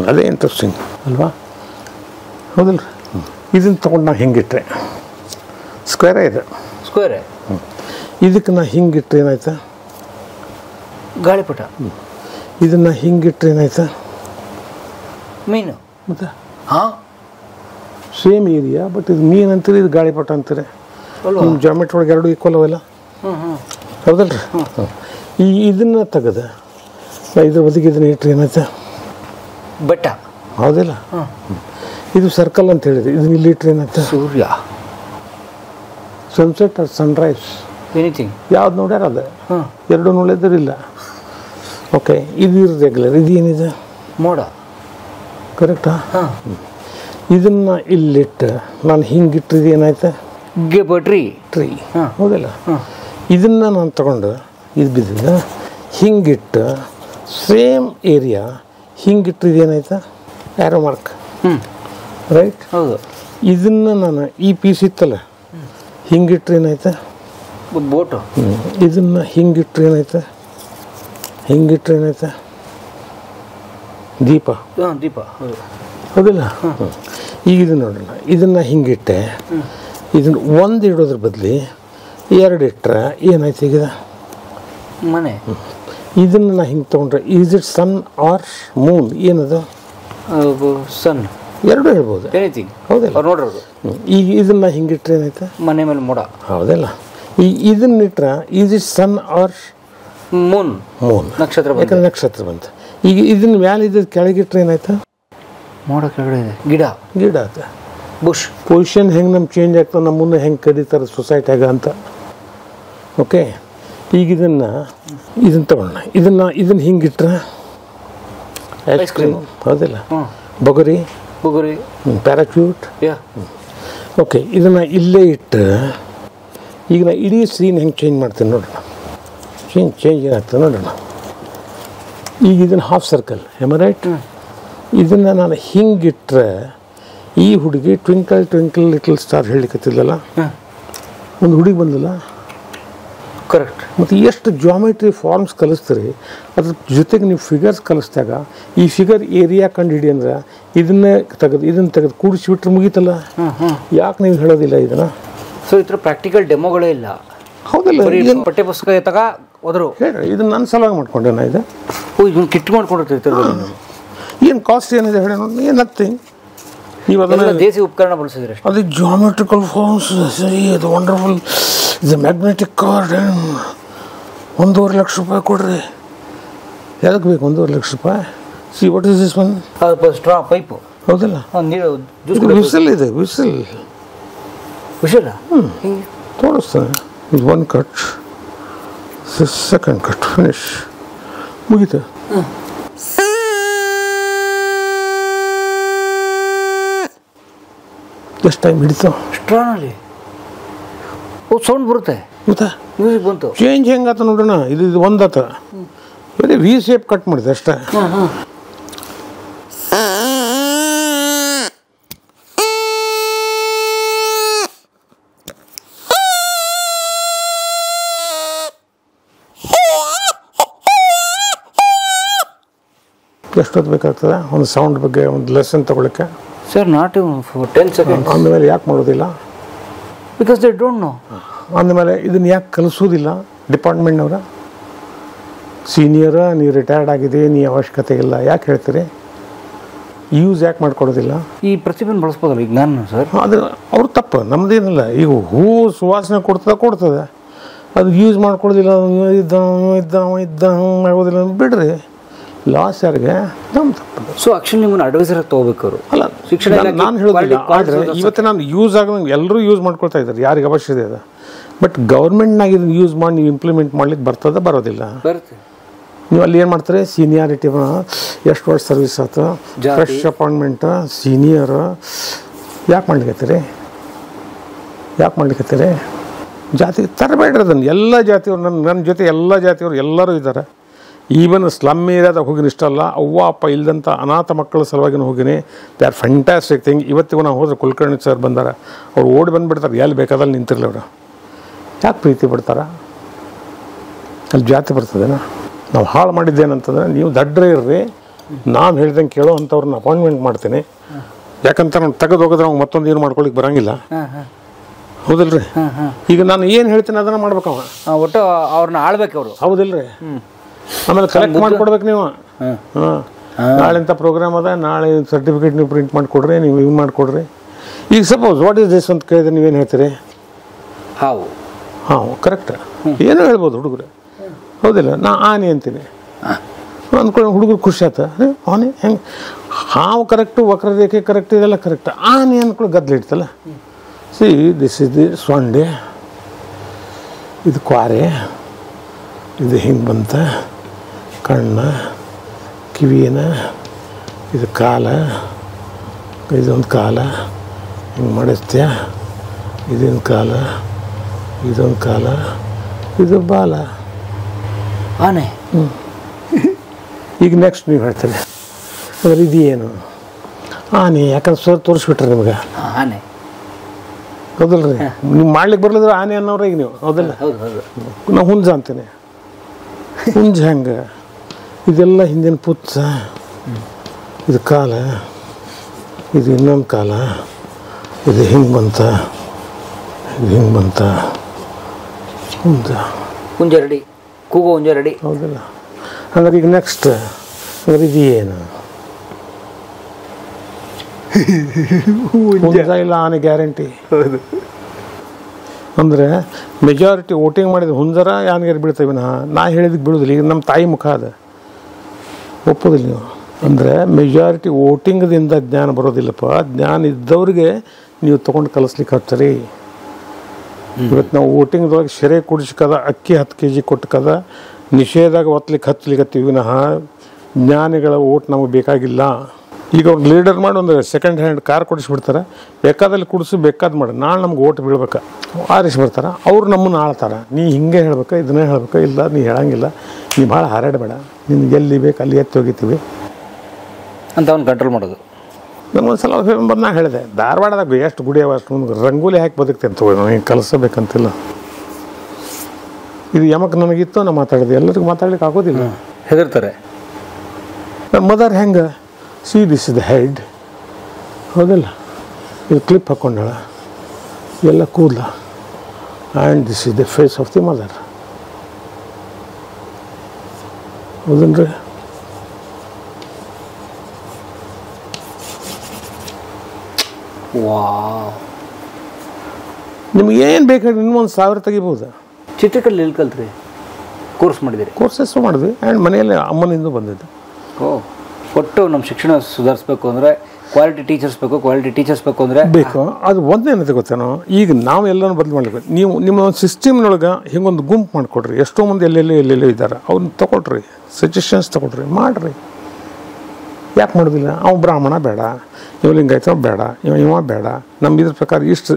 ಅದೇ ಇಂಟ್ರೆಸ್ಟಿಂಗ್ ಅಲ್ವಾ? ಹೌದಲ್ಲ? ಇದನ್ನು ತೊಗೊಂಡು ನಾವು ಹಿಂಗಿಟ್ರೆ ಸ್ಕ್ವೇರೇ ಇದೆ, ಸ್ಕ್ವೇರೇ. ಇದಕ್ಕೆ ನಾ ಹಿಂಗಿಟ್ರೆ ಏನಾಯ್ತಾ? ಗಾಳಿಪಟ. ಇದನ್ನು ಹಿಂಗಿಟ್ರೆ ಏನಾಯ್ತಾ? ಮೀನು. ಮತ್ತೆ ಹಾಂ, ಸೇಮ್ ಏರಿಯಾ, ಬಟ್ ಇದು ಮೀನು ಅಂತೀರಿ, ಇದು ಗಾಳಿಪಟ ಅಂತೀರಿ. ನಿಮ್ಮ ಜಾಮೆಟ್ರಿ ಒಳಗೆ ಎರಡು ಈಕ್ವಲ್ ಅವೆಲ್ಲ, ಹೌದಲ್ಲ ರೀ? ಇದನ್ನು ತೆಗೆದ ಇದ್ರ ಬದಿಗೆ ಇದನ್ನ ಇಟ್ರೆ ಏನಾಯ್ತಾ? ಬೆಟ್ಟ. ಹೌದಿಲ್ಲ? ಇದು ಸರ್ಕಲ್ ಅಂತ ಹೇಳಿದೆ, ಇದನ್ನ ಇಲ್ಲಿ ಇಟ್ರೆ ಏನಾಯ್ತಾ? ಸೂರ್ಯ. Sunset or sunrise, anything. ಯಾವ್ದು ನೋಡ್ಯಾರ ಅದು? ಎರಡು ನೋಡಿದ್ರಿಲ್ಲ. ಓಕೆ, ಇದು ಇರ್ರೆಗ್ಯುಲರ್. ಇದು ಏನಿದೆ? ಮೋಡ. ಕರೆಕ್ಟಾ? ಇದನ್ನು ಇಲ್ಲಿಟ್ಟು ನಾನು ಹಿಂಗಿಟ್ಟಿದ್ದು ಏನಾಯ್ತಾ? ಟ್ರೀ. ಟ್ರೀ, ಹೌದಲ್ಲ? ಇದನ್ನು ನಾನು ತಗೊಂಡು ಇದು ಬಿದ್ದಿದ್ದ ಹಿಂಗಿಟ್ಟು ಸೇಮ್ ಏರಿಯಾ ಹಿಂಗಿಟ್ಟಿದ್ದು ಏನಾಯ್ತಾ? Arrow mark, right? ಹೌದು. ಇದನ್ನು ನಾನು ಈ ಪೀಸ್ ಇತ್ತಲ್ಲ ಹಿಂಗಿಟ್ರೆ ಏನಾಯ್ತಾ? ಬೋಟು. ಇದನ್ನು ಹಿಂಗಿಟ್ರೆ ಏನಾಯ್ತಾ? ಹಿಂಗಿಟ್ರೆ ಏನಾಯ್ತಾ? ದೀಪ. ದೀಪ, ಹೌದಿಲ್ಲ? ಈಗ ಇದನ್ನು ನೋಡೋಣ. ಇದನ್ನು ಹಿಂಗಿಟ್ಟೆ, ಇದನ್ನು ಒಂದು ಇಡೋದ್ರ ಬದಲಿ ಎರಡು ಇಟ್ಟರೆ ಏನಾಯ್ತು? ಈಗ ಮನೆ. ಇದನ್ನು ನಾ ಹಿಂಗೆ ತೊಗೊಂಡ್ರೆ is it sun or moon? ಏನದು? ಸನ್. ಎರಡು ಹೇಳ್ಬೋದು, ಎನಿಥಿಂಗ್. ಹೌದಲ್ಲ? ನೋಡ್ರದು. ಈಗ ಇದನ್ನು ಹಿಂಗಿಟ್ರೆ ಏನಾಯ್ತಾ? ಮನೆ ಮೇಲೆ ಮೋಡ. ಹೌದಲ್ಲ? ಇದನ್ನ ಇಟ್ರೆ is it sun or moon? Moon, ನಕ್ಷತ್ರ. ಯಾಕಂದ್ರೆ ನಕ್ಷತ್ರ ಬಂತ. ಈಗ ಇದನ್ನ ಮ್ಯಾಲೆ ಇದ್ದ ಕೆಳಗಿಟ್ರೆ ಏನಾಯ್ತಾ? ಮೋಡ ಕೆಳಗಡೆ ಇದೆ. ಗಿಡ. ಗಿಡ ಆತ. ಬುಷ್. ಪೊಸಿಷನ್ ಹೆಂಗೆ ನಮ್ಮ ಚೇಂಜ್ ಆಗ್ತದೆ, ನಮ್ಮನ್ನು ಹೆಂಗೆ ಕರೀತಾರೆ ಸೊಸೈಟಿಯಾಗ ಅಂತ. ಓಕೆ, ಈಗ ಇದನ್ನು ತಗೊಳ್ಳೋಣ. ಇದನ್ನು ಹಿಂಗಿಟ್ರೆ ಐಸ್ ಕ್ರೀಮ್, ಹೌದಿಲ್ಲ? ಬೊಗರಿ, ಪ್ಯಾರಾಚೂಟ್. ಓಕೆ, ಇದನ್ನು ಇಲ್ಲೇ ಇಟ್ಟು ಈಗ ನಾ ಇಡೀ ಸೀನ್ ಹೆಂಗೆ ಚೇಂಜ್ ಮಾಡ್ತೀನಿ ನೋಡೋಣ. ಚೇಂಜ್ ಏನಾಗ್ತದೆ ನೋಡೋಣ. ಈಗ ಇದನ್ನು ಹಾಫ್ ಸರ್ಕಲ್, ಎಮ್ ರೈಟ್? ಇದನ್ನು ನಾನು ಹಿಂಗಿಟ್ರೆ ಈ ಹುಡುಗಿ ಟ್ವಿಂಕಲ್ ಟ್ವಿಂಕಲ್ ಲಿಟಲ್ ಸ್ಟಾರ್ ಹೇಳಲಿಕ್ಕತ್ತಿಲ್ಲಲ್ಲ, ಒಂದು ಹುಡುಗಿ ಬಂದಿಲ್ಲ. ಕರೆಕ್ಟ್. ಮತ್ತು ಎಷ್ಟು ಜಾಮೆಟ್ರಿ ಫಾರ್ಮ್ಸ್ ಕಲಿಸ್ತೀರಿ, ಅದ್ರ ಜೊತೆಗೆ ನೀವು ಫಿಗರ್ಸ್ ಕಲಿಸಿದಾಗ ಈ ಫಿಗರ್ ಏರಿಯಾ ಕಂಡು ಹಿಡಿ ಅಂದ್ರೆ ಇದನ್ನು ತೆಗೆದು ಕೂಡಿಸಿಬಿಟ್ರೆ ಮುಗೀತಲ್ಲ. ಯಾಕೆ ನೀವು ಹೇಳೋದಿಲ್ಲ ಇದನ್ನು? ಸೊ ಈ ಥರ ಪ್ರಾಕ್ಟಿಕಲ್ ಡೆಮೋಗಳೇ ಇಲ್ಲ. ಹೌದಲ್ಲ? ಪಠ್ಯ ಪುಸ್ತಕ ತಗ ಹೋದ್ರು ಹೇಳಿ ಇದು ನನ್ನ ಸಲುವಾಗಿ ಮಾಡ್ಕೊಂಡೆ ನಾ ಇದು ಇದನ್ನು ಕಿಟ್ ಮಾಡ್ಕೊಂಡಿರ್ತೀರಿ ಏನು ಕಾಸ್ಟ್ ಏನಿದೆ ಹೇಳಿ ನೋಡಿ ಏನು ನಥಿಂಗ್ ನೀವು ಅದನ್ನು ದೇಸಿ ಉಪಕರಣ ಬಳಸಿದ್ರೆ ಅದು ಜಾಮೆಟ್ರಿಕಲ್ ಫಾರ್ಮ್ಸ್ ಸರಿ ಅದು ವಂಡರ್ಫುಲ್ ಇದು ಮ್ಯಾಗ್ನೆಟಿಕ್ ಕಾರ್ಡ್ 1.5 ಲಕ್ಷ ರೂಪಾಯಿ ಕೊಡ್ರಿ ಯಾಕೆ ಬೇಕು 1.5 ಲಕ್ಷ ರೂಪಾಯಿ see what is this one straw pipe ಹೌದಲ್ಲ ನೀರು ವಿಸಲ್ ಇದೆ ವಿಸಲ್ ವಿಷಯ ತೋರಿಸ್ತಾನೆ ಇದು 1 ಕಟ್ 2nd ಕಟ್ ಫಿನಿಶ್ ಮುಗೀತು ಎಷ್ಟು ಟೈಮ್ ಹಿಡಿತು ಸ್ಟ್ರಾನಲ್ಲಿ ಸೌಂಡ್ ಬರುತ್ತೆ ಗೊತ್ತಾ ಮ್ಯೂಸಿಕ್ ಬಂತು ಚೇಂಜ್ ಹೆಂಗಾತ ನೋಡೋಣ ಇದು ಒಂದಾತ ಬರೀ ವಿ ಶೇಪ್ ಕಟ್ ಮಾಡಿದೆ ಅಷ್ಟೇ ಎಷ್ಟೊತ್ತು ಬೇಕಾಗ್ತದೆ ಒಂದು ಸೌಂಡ್ ಬಗ್ಗೆ ಒಂದು ಲೆಸನ್ ತಗೊಳ್ಳೋಕ್ಕೆ ಸರ್ ನಾಟ್ 10 seconds ಅಂದಮೇಲೆ ಯಾಕೆ ಮಾಡೋದಿಲ್ಲ ಬಿಕಾಸ್ ದೇ ಡೋಂಟ್ ನೋ ಅಂದಮೇಲೆ ಇದನ್ನು ಯಾಕೆ ಕಲಿಸೋದಿಲ್ಲ ಡಿಪಾರ್ಟ್ಮೆಂಟ್ನವರ ಸೀನಿಯರ ನೀವು ರಿಟೈರ್ಡ್ ಆಗಿದೆ ನೀ ಅವಶ್ಯಕತೆ ಇಲ್ಲ ಯಾಕೆ ಹೇಳ್ತೀರಿ ಯೂಸ್ ಯಾಕೆ ಮಾಡ್ಕೊಡೋದಿಲ್ಲ ಈ ಪ್ರತಿಭೆನ ಬಳಸ್ಬೋದಲ್ಲ ಈಗ ನಾನು ಸರ್ ಅದು ಅವ್ರ ತಪ್ಪು ನಮ್ಮದೇನಿಲ್ಲ ಈಗ ಹೂವು ಸುವಾಸನೆ ಕೊಡ್ತದೆ ಅದು ಯೂಸ್ ಮಾಡ್ಕೊಳ್ಳೋದಿಲ್ಲ ಇದ್ದ ಆಗೋದಿಲ್ಲ ಬಿಡ್ರಿ ಲಾಸ್ ಯಾರಿಗೆ ನಮ್ಮ ತಪ್ಪು ಸೊ ಆ್ಯಕ್ಚುಲಿ ನಿಮ್ಮನ್ನು ಅಡ್ವೈಸರ್ ತೊಗೋಬೇಕು ಅವರು ಅಲ್ಲ ಶಿಕ್ಷಣ ನಾನು ಹೇಳೋದಿಲ್ಲ ಆದರೆ ಇವತ್ತು ನಾನು ಯೂಸ್ ಆಗೋದಂಗೆ ಎಲ್ಲರೂ ಯೂಸ್ ಮಾಡ್ಕೊಳ್ತಾ ಇದ್ದಾರೆ ಯಾರಿಗೆ ಅವಶ್ಯಕತೆ ಇದೆ ಬಟ್ ಗೌರ್ಮೆಂಟ್ನಾಗ ಇದನ್ನು ಯೂಸ್ ಮಾಡಿ ನೀವು ಇಂಪ್ಲಿಮೆಂಟ್ ಮಾಡ್ಲಿಕ್ಕೆ ಬರ್ತದೆ ಬರೋದಿಲ್ಲ ಬರುತ್ತೆ ನೀವು ಅಲ್ಲಿ ಏನು ಮಾಡ್ತಾರೆ ಸೀನಿಯಾರಿಟಿ ಎಷ್ಟು ವರ್ಷ ಸರ್ವಿಸ್ ಆಯ್ತು ಫ್ರೆಶ್ ಅಪಾಯಿಂಟ್ಮೆಂಟ್ ಸೀನಿಯರ್ ಯಾಕೆ ಮಾಡ್ಲಿಕ್ಕತ್ತೀರಿ ಜಾತಿ ತರಬೇಡ್ರಿ ಅದನ್ನು ಎಲ್ಲ ಜಾತಿಯವ್ರು ನನ್ನ ಜೊತೆ ಎಲ್ಲ ಜಾತಿಯವರು ಎಲ್ಲರೂ ಇದ್ದಾರೆ ಈವನ್ ಸ್ಲಮ್ ಏರಿಯಾದಾಗ ಹೋಗಿನ ಇಷ್ಟ ಅಲ್ಲ ಅವ್ವ ಅಪ್ಪ ಇಲ್ಲದಂಥ ಅನಾಥ ಮಕ್ಕಳ ಸಲುವಾಗಿನ ಹೋಗಿನಿ ದೇ ಆರ್ ಫ್ಯಾಂಟಾಸ್ಟಿಕ್ ಥಿಂಗ್ ಇವತ್ತಿಗೂ ನಾವು ಹೋದ್ರೆ ಕುಲಕರ್ಣಿ ಸರ್ ಬಂದಾರ ಅವ್ರು ಓಡಿ ಬಂದುಬಿಡ್ತಾರೆ ಎಲ್ಲಿ ಬೇಕಾದಲ್ಲಿ ನಿಂತಿರಲಿ ಅವರು ಯಾಕೆ ಪ್ರೀತಿ ಬಿಡ್ತಾರ ಅಲ್ಲಿ ಜಾತಿ ಬರ್ತದೇನ ನಾವು ಹಾಳು ಮಾಡಿದ್ದೇನಂತಂದ್ರೆ ನೀವು ದಡ್ಡ್ರೆ ಇರ್ರಿ ನಾವು ಹೇಳ್ದಂಗೆ ಕೇಳೋ ಅಂಥವ್ರನ್ನ ಅಪಾಯಿಂಟ್ಮೆಂಟ್ ಮಾಡ್ತೀನಿ ಯಾಕಂತ ನಾನು ತೆಗೆದು ಹೋಗೋದ್ರೆ ಅವ್ನು ಮತ್ತೊಂದು ಏನು ಮಾಡ್ಕೊಳಿಕ್ಕೆ ಬರೋಂಗಿಲ್ಲ ಹೌದಲ್ರಿ ಈಗ ನಾನು ಏನು ಹೇಳ್ತೀನಿ ಅದನ್ನು ಮಾಡ್ಬೇಕು ಒಟ್ಟು ಅವ್ರನ್ನ ಆಳ್ಬೇಕು ಅವರು ಹೌದಿಲ್ರಿ ಆಮೇಲೆ ಕಲೆಕ್ಟ್ ಮಾಡಿಕೊಡ್ಬೇಕು ನೀವು ನಾಳೆ ಇಂಥ ಪ್ರೋಗ್ರಾಮ್ ಅದ ನಾಳೆ ಸರ್ಟಿಫಿಕೇಟ್ ನೀವು ಪ್ರಿಂಟ್ ಮಾಡಿಕೊಡ್ರಿ ನೀವು ಇವು ಮಾಡಿಕೊಡ್ರಿ ಈಗ ಸಪೋಸ್ ವಾಟ್ ಈಸ್ ದಿಸ್ ಅಂತ ಕೇಳಿದ್ರೆ ನೀವೇನು ಹೇಳ್ತೀರಿ ಹಾಂ ಕರೆಕ್ಟ್ ಏನೋ ಹೇಳ್ಬೋದು ಹುಡುಗರು ಹೌದಿಲ್ಲ ನಾ ಆನೆ ಅಂತೀನಿ ಅಂದ್ಕೊಂಡು ಹುಡುಗರು ಖುಷಿ ಆಯ್ತು ಆನೆ ಹೆಂಗೆ ಹಾವು ಕರೆಕ್ಟು ವಕ್ರರೇಖೆ ಕರೆಕ್ಟ್ ಇದೆಲ್ಲ ಕರೆಕ್ಟ್ ಆನೆ ಅಂದ್ಕೊಂಡು ಗದ್ದಲ ಇಡ್ತಲ್ಲ ಸಿ ದಿಸ್ ಇಸ್ ದಿ ಸೊಂಡೆ ಇದು ಕ್ವಾರೆ ಇದು ಹಿಂಗೆ ಬಂತ ಕಣ್ಣ ಕಿವಿನ ಇದು ಕಾಲ ಇದೊಂದು ಕಾಲ ಹಿಂಗೆ ಮಾಡಿಸ್ತೀಯ ಇದೊಂದು ಕಾಲ ಇದೊಂದು ಕಾಲ ಇದು ಬಾಲ ಆನೆ ಈಗ ನೆಕ್ಸ್ಟ್ ನೀವು ಹೇಳ್ತೀರಿ ಅದ್ರ ಇದು ಏನು ಆನೆ ಯಾಕಂದ್ರೆ ಸರ್ ತೋರಿಸ್ಬಿಟ್ರೆ ನಿಮ್ಗೆ ಆನೆ ಹೌದಲ್ರಿ ನೀವು ಮಾಡ್ಲಿಕ್ಕೆ ಬರ್ಲಿದ್ರೆ ಆನೆ ಅನ್ನೋರ ಈಗ ನೀವು ಹೌದಲ್ಲ ನಾವು ಹುಂಜ ಅಂತೀನಿ ಹುಂಜ ಹೆಂಗೆ ಇದೆಲ್ಲ ಹಿಂದಿನ ಪುಚ್ಚ ಇದು ಕಾಲ ಇದು ಇನ್ನೊಂದು ಕಾಲ ಇದು ಹಿಂಗೆ ಬಂತ ಇದು ಹಿಂಗೆ ಬಂತ ಹುಂಜ ರೆಡಿ ಕೂಗೋ ಹುಂಜ ರೆಡಿ ಹೌದಲ್ಲ ಹಂಗಾರೆ ಈಗ ನೆಕ್ಸ್ಟ್ ಹಂಗಾರೆ ಇದು ಏನು ಹುಂಜ ಇಲ್ಲ ಆನೆ ಗ್ಯಾರಂಟಿ ಹೌದು ಅಂದರೆ ಮೆಜಾರಿಟಿ ವೋಟಿಂಗ್ ಮಾಡಿದ ಹುಂಜರ ಯಾನಿಗಾರು ಬೀಳ್ತೇವೆ ನಾ ಹೇಳಿದಕ್ಕೆ ಬೀಳೋದಿಲ್ಲ ಈಗ ನಮ್ಮ ತಾಯಿ ಮುಖ ಅದ ಒಪ್ಪೋದಿಲ್ಲ ನೀವು ಅಂದರೆ ಮೆಜಾರಿಟಿ ವೋಟಿಂಗ್ದಿಂದ ಜ್ಞಾನ ಬರೋದಿಲ್ಲಪ್ಪ ಜ್ಞಾನ ಇದ್ದವ್ರಿಗೆ ನೀವು ತೊಗೊಂಡು ಕಲಿಸ್ಲಿಕ್ಕೆ ಹಚ್ಚಾರಿ ಇವತ್ತು ನಾವು ವೋಟಿಂಗ್ದೊಳಗೆ ಶೆರೆ ಕುಡಿಸ್ಕದ ಅಕ್ಕಿ 10 kg ಕೊಟ್ಟಕದ ನಿಷೇಧಾಗ ಒತ್ತಲಿಕ್ಕೆ ಹಚ್ಚಲಿಕ್ಕತ್ತೀವಿ ವಿನಃ ಜ್ಞಾನಿಗಳ ಓಟ್ ನಮಗೆ ಬೇಕಾಗಿಲ್ಲ ಈಗ ಅವ್ರು ಲೀಡರ್ ಮಾಡಿ ಒಂದು ಸೆಕೆಂಡ್ ಹ್ಯಾಂಡ್ ಕಾರ್ ಕೊಡಿಸ್ಬಿಡ್ತಾರೆ ಬೇಕಾದಲ್ಲಿ ಕುಡಿಸಿ ಬೇಕಾದ ಮಾಡಿ ನಾಳೆ ನಮ್ಗೆ ಓಟ್ ಬೀಳ್ಬೇಕು ಆರಿಸಿ ಬರ್ತಾರೆ ಅವ್ರು ನಮ್ಮನ್ನು ಆಳ್ತಾರೆ ನೀ ಹಿಂಗೆ ಹೇಳ್ಬೇಕು ಇದನ್ನೇ ಹೇಳ್ಬೇಕು ಇಲ್ಲ ನೀ ಹೇಳಂಗಿಲ್ಲ ನೀ ಭಾಳ ಹಾರಾಡಬೇಡ ನಿನ್ಗೆ ಎಲ್ಲಿ ಬೇಕು ಅಲ್ಲಿ ಎತ್ತಿ ಹೋಗಿತೀವಿ ಅಂತ ಅವ್ನು ಕಂಟ್ರೋಲ್ ಮಾಡೋದು ನನಗೊಂದು ಸಲ ಬಂದು ನಾ ಹೇಳಿದೆ ಧಾರವಾಡದಾಗ ಎಷ್ಟು ಗುಡಿ ಅವ ಅಷ್ಟು ಮುಂದೆ ರಂಗೋಲಿ ಹಾಕಿ ಬದುಕ್ತೇನೆ ತಗೋ ನನಗೆ ಕಲಿಸಬೇಕಂತಿಲ್ಲ ಇದು ಯಮಕ್ಕೆ ನನಗಿತ್ತು ನಾ ಮಾತಾಡಿದೆ ಎಲ್ಲರಿಗೂ ಮಾತಾಡ್ಲಿಕ್ಕೆ ಆಗೋದಿಲ್ಲ ಹೆದರ್ತಾರೆ ನನ್ನ ಮದರ್ ಹೆಂಗೆ see this is the head ಹೌದಲ್ಲ ಇದು ಕ್ಲಿಪ್ ಹಾಕ್ಕೊಂಡಾಳ ಎಲ್ಲ ಕೂದಲ and this is the face of the mother ಹೌದನ್ರಿ? ವಾವ್, ನಿಮ್ಗೆ ಏನು ಬೇಕಾದ್ರೆ ಇನ್ನೂ 1,000 ತೆಗಿಬೋದು. ಚಿತ್ರಕಲೆ ಎಲ್ಲಿ ಕಲ್ತ್ರಿ? ಕೋರ್ಸ್ ಮಾಡಿದಿರಿ? ಕೋರ್ಸಸ್ಸು ಮಾಡಿದ್ವಿ ಆ್ಯಂಡ್ ಮನೆಯಲ್ಲಿ ಅಮ್ಮನಿಂದ ಬಂದಿದ್ದು. ಒಟ್ಟು ನಮ್ಮ ಶಿಕ್ಷಣ ಸುಧಾರಿಸ್ಬೇಕು ಅಂದರೆ ಕ್ವಾಲಿಟಿ ಟೀಚರ್ಸ್ ಬೇಕು ಅಂದರೆ ಬೇಕು. ಅದು ಒಂದೇನಂತ ಗೊತ್ತೇನೋ, ಈಗ ನಾವು ಎಲ್ಲನೂ ಬದಲು ಮಾಡಬೇಕು. ನೀವು ನಿಮ್ಮ ಒಂದು ಸಿಸ್ಟಮ್ನೊಳಗೆ ಹಿಂಗೊಂದು ಗುಂಪು ಮಾಡಿಕೊಡ್ರಿ. ಎಷ್ಟೋ ಮಂದಿ ಎಲ್ಲೆಲ್ಲೋ ಇದ್ದಾರೆ, ಅವ್ರನ್ನ ತೊಗೊಳ್ರಿ, ಸಜೆಷನ್ಸ್ ತೊಗೊಳ್ರಿ, ಮಾಡಿರಿ. ಯಾಕೆ ಮಾಡೋದಿಲ್ಲ? ಅವ ಬ್ರಾಹ್ಮಣ ಬೇಡ, ಇವ ಲಿಂಗಾಯತ ಬೇಡ, ಇವ ಬೇಡ, ನಮ್ಮ ಇದ್ರ ಪ್ರಕಾರ ಇಷ್ಟು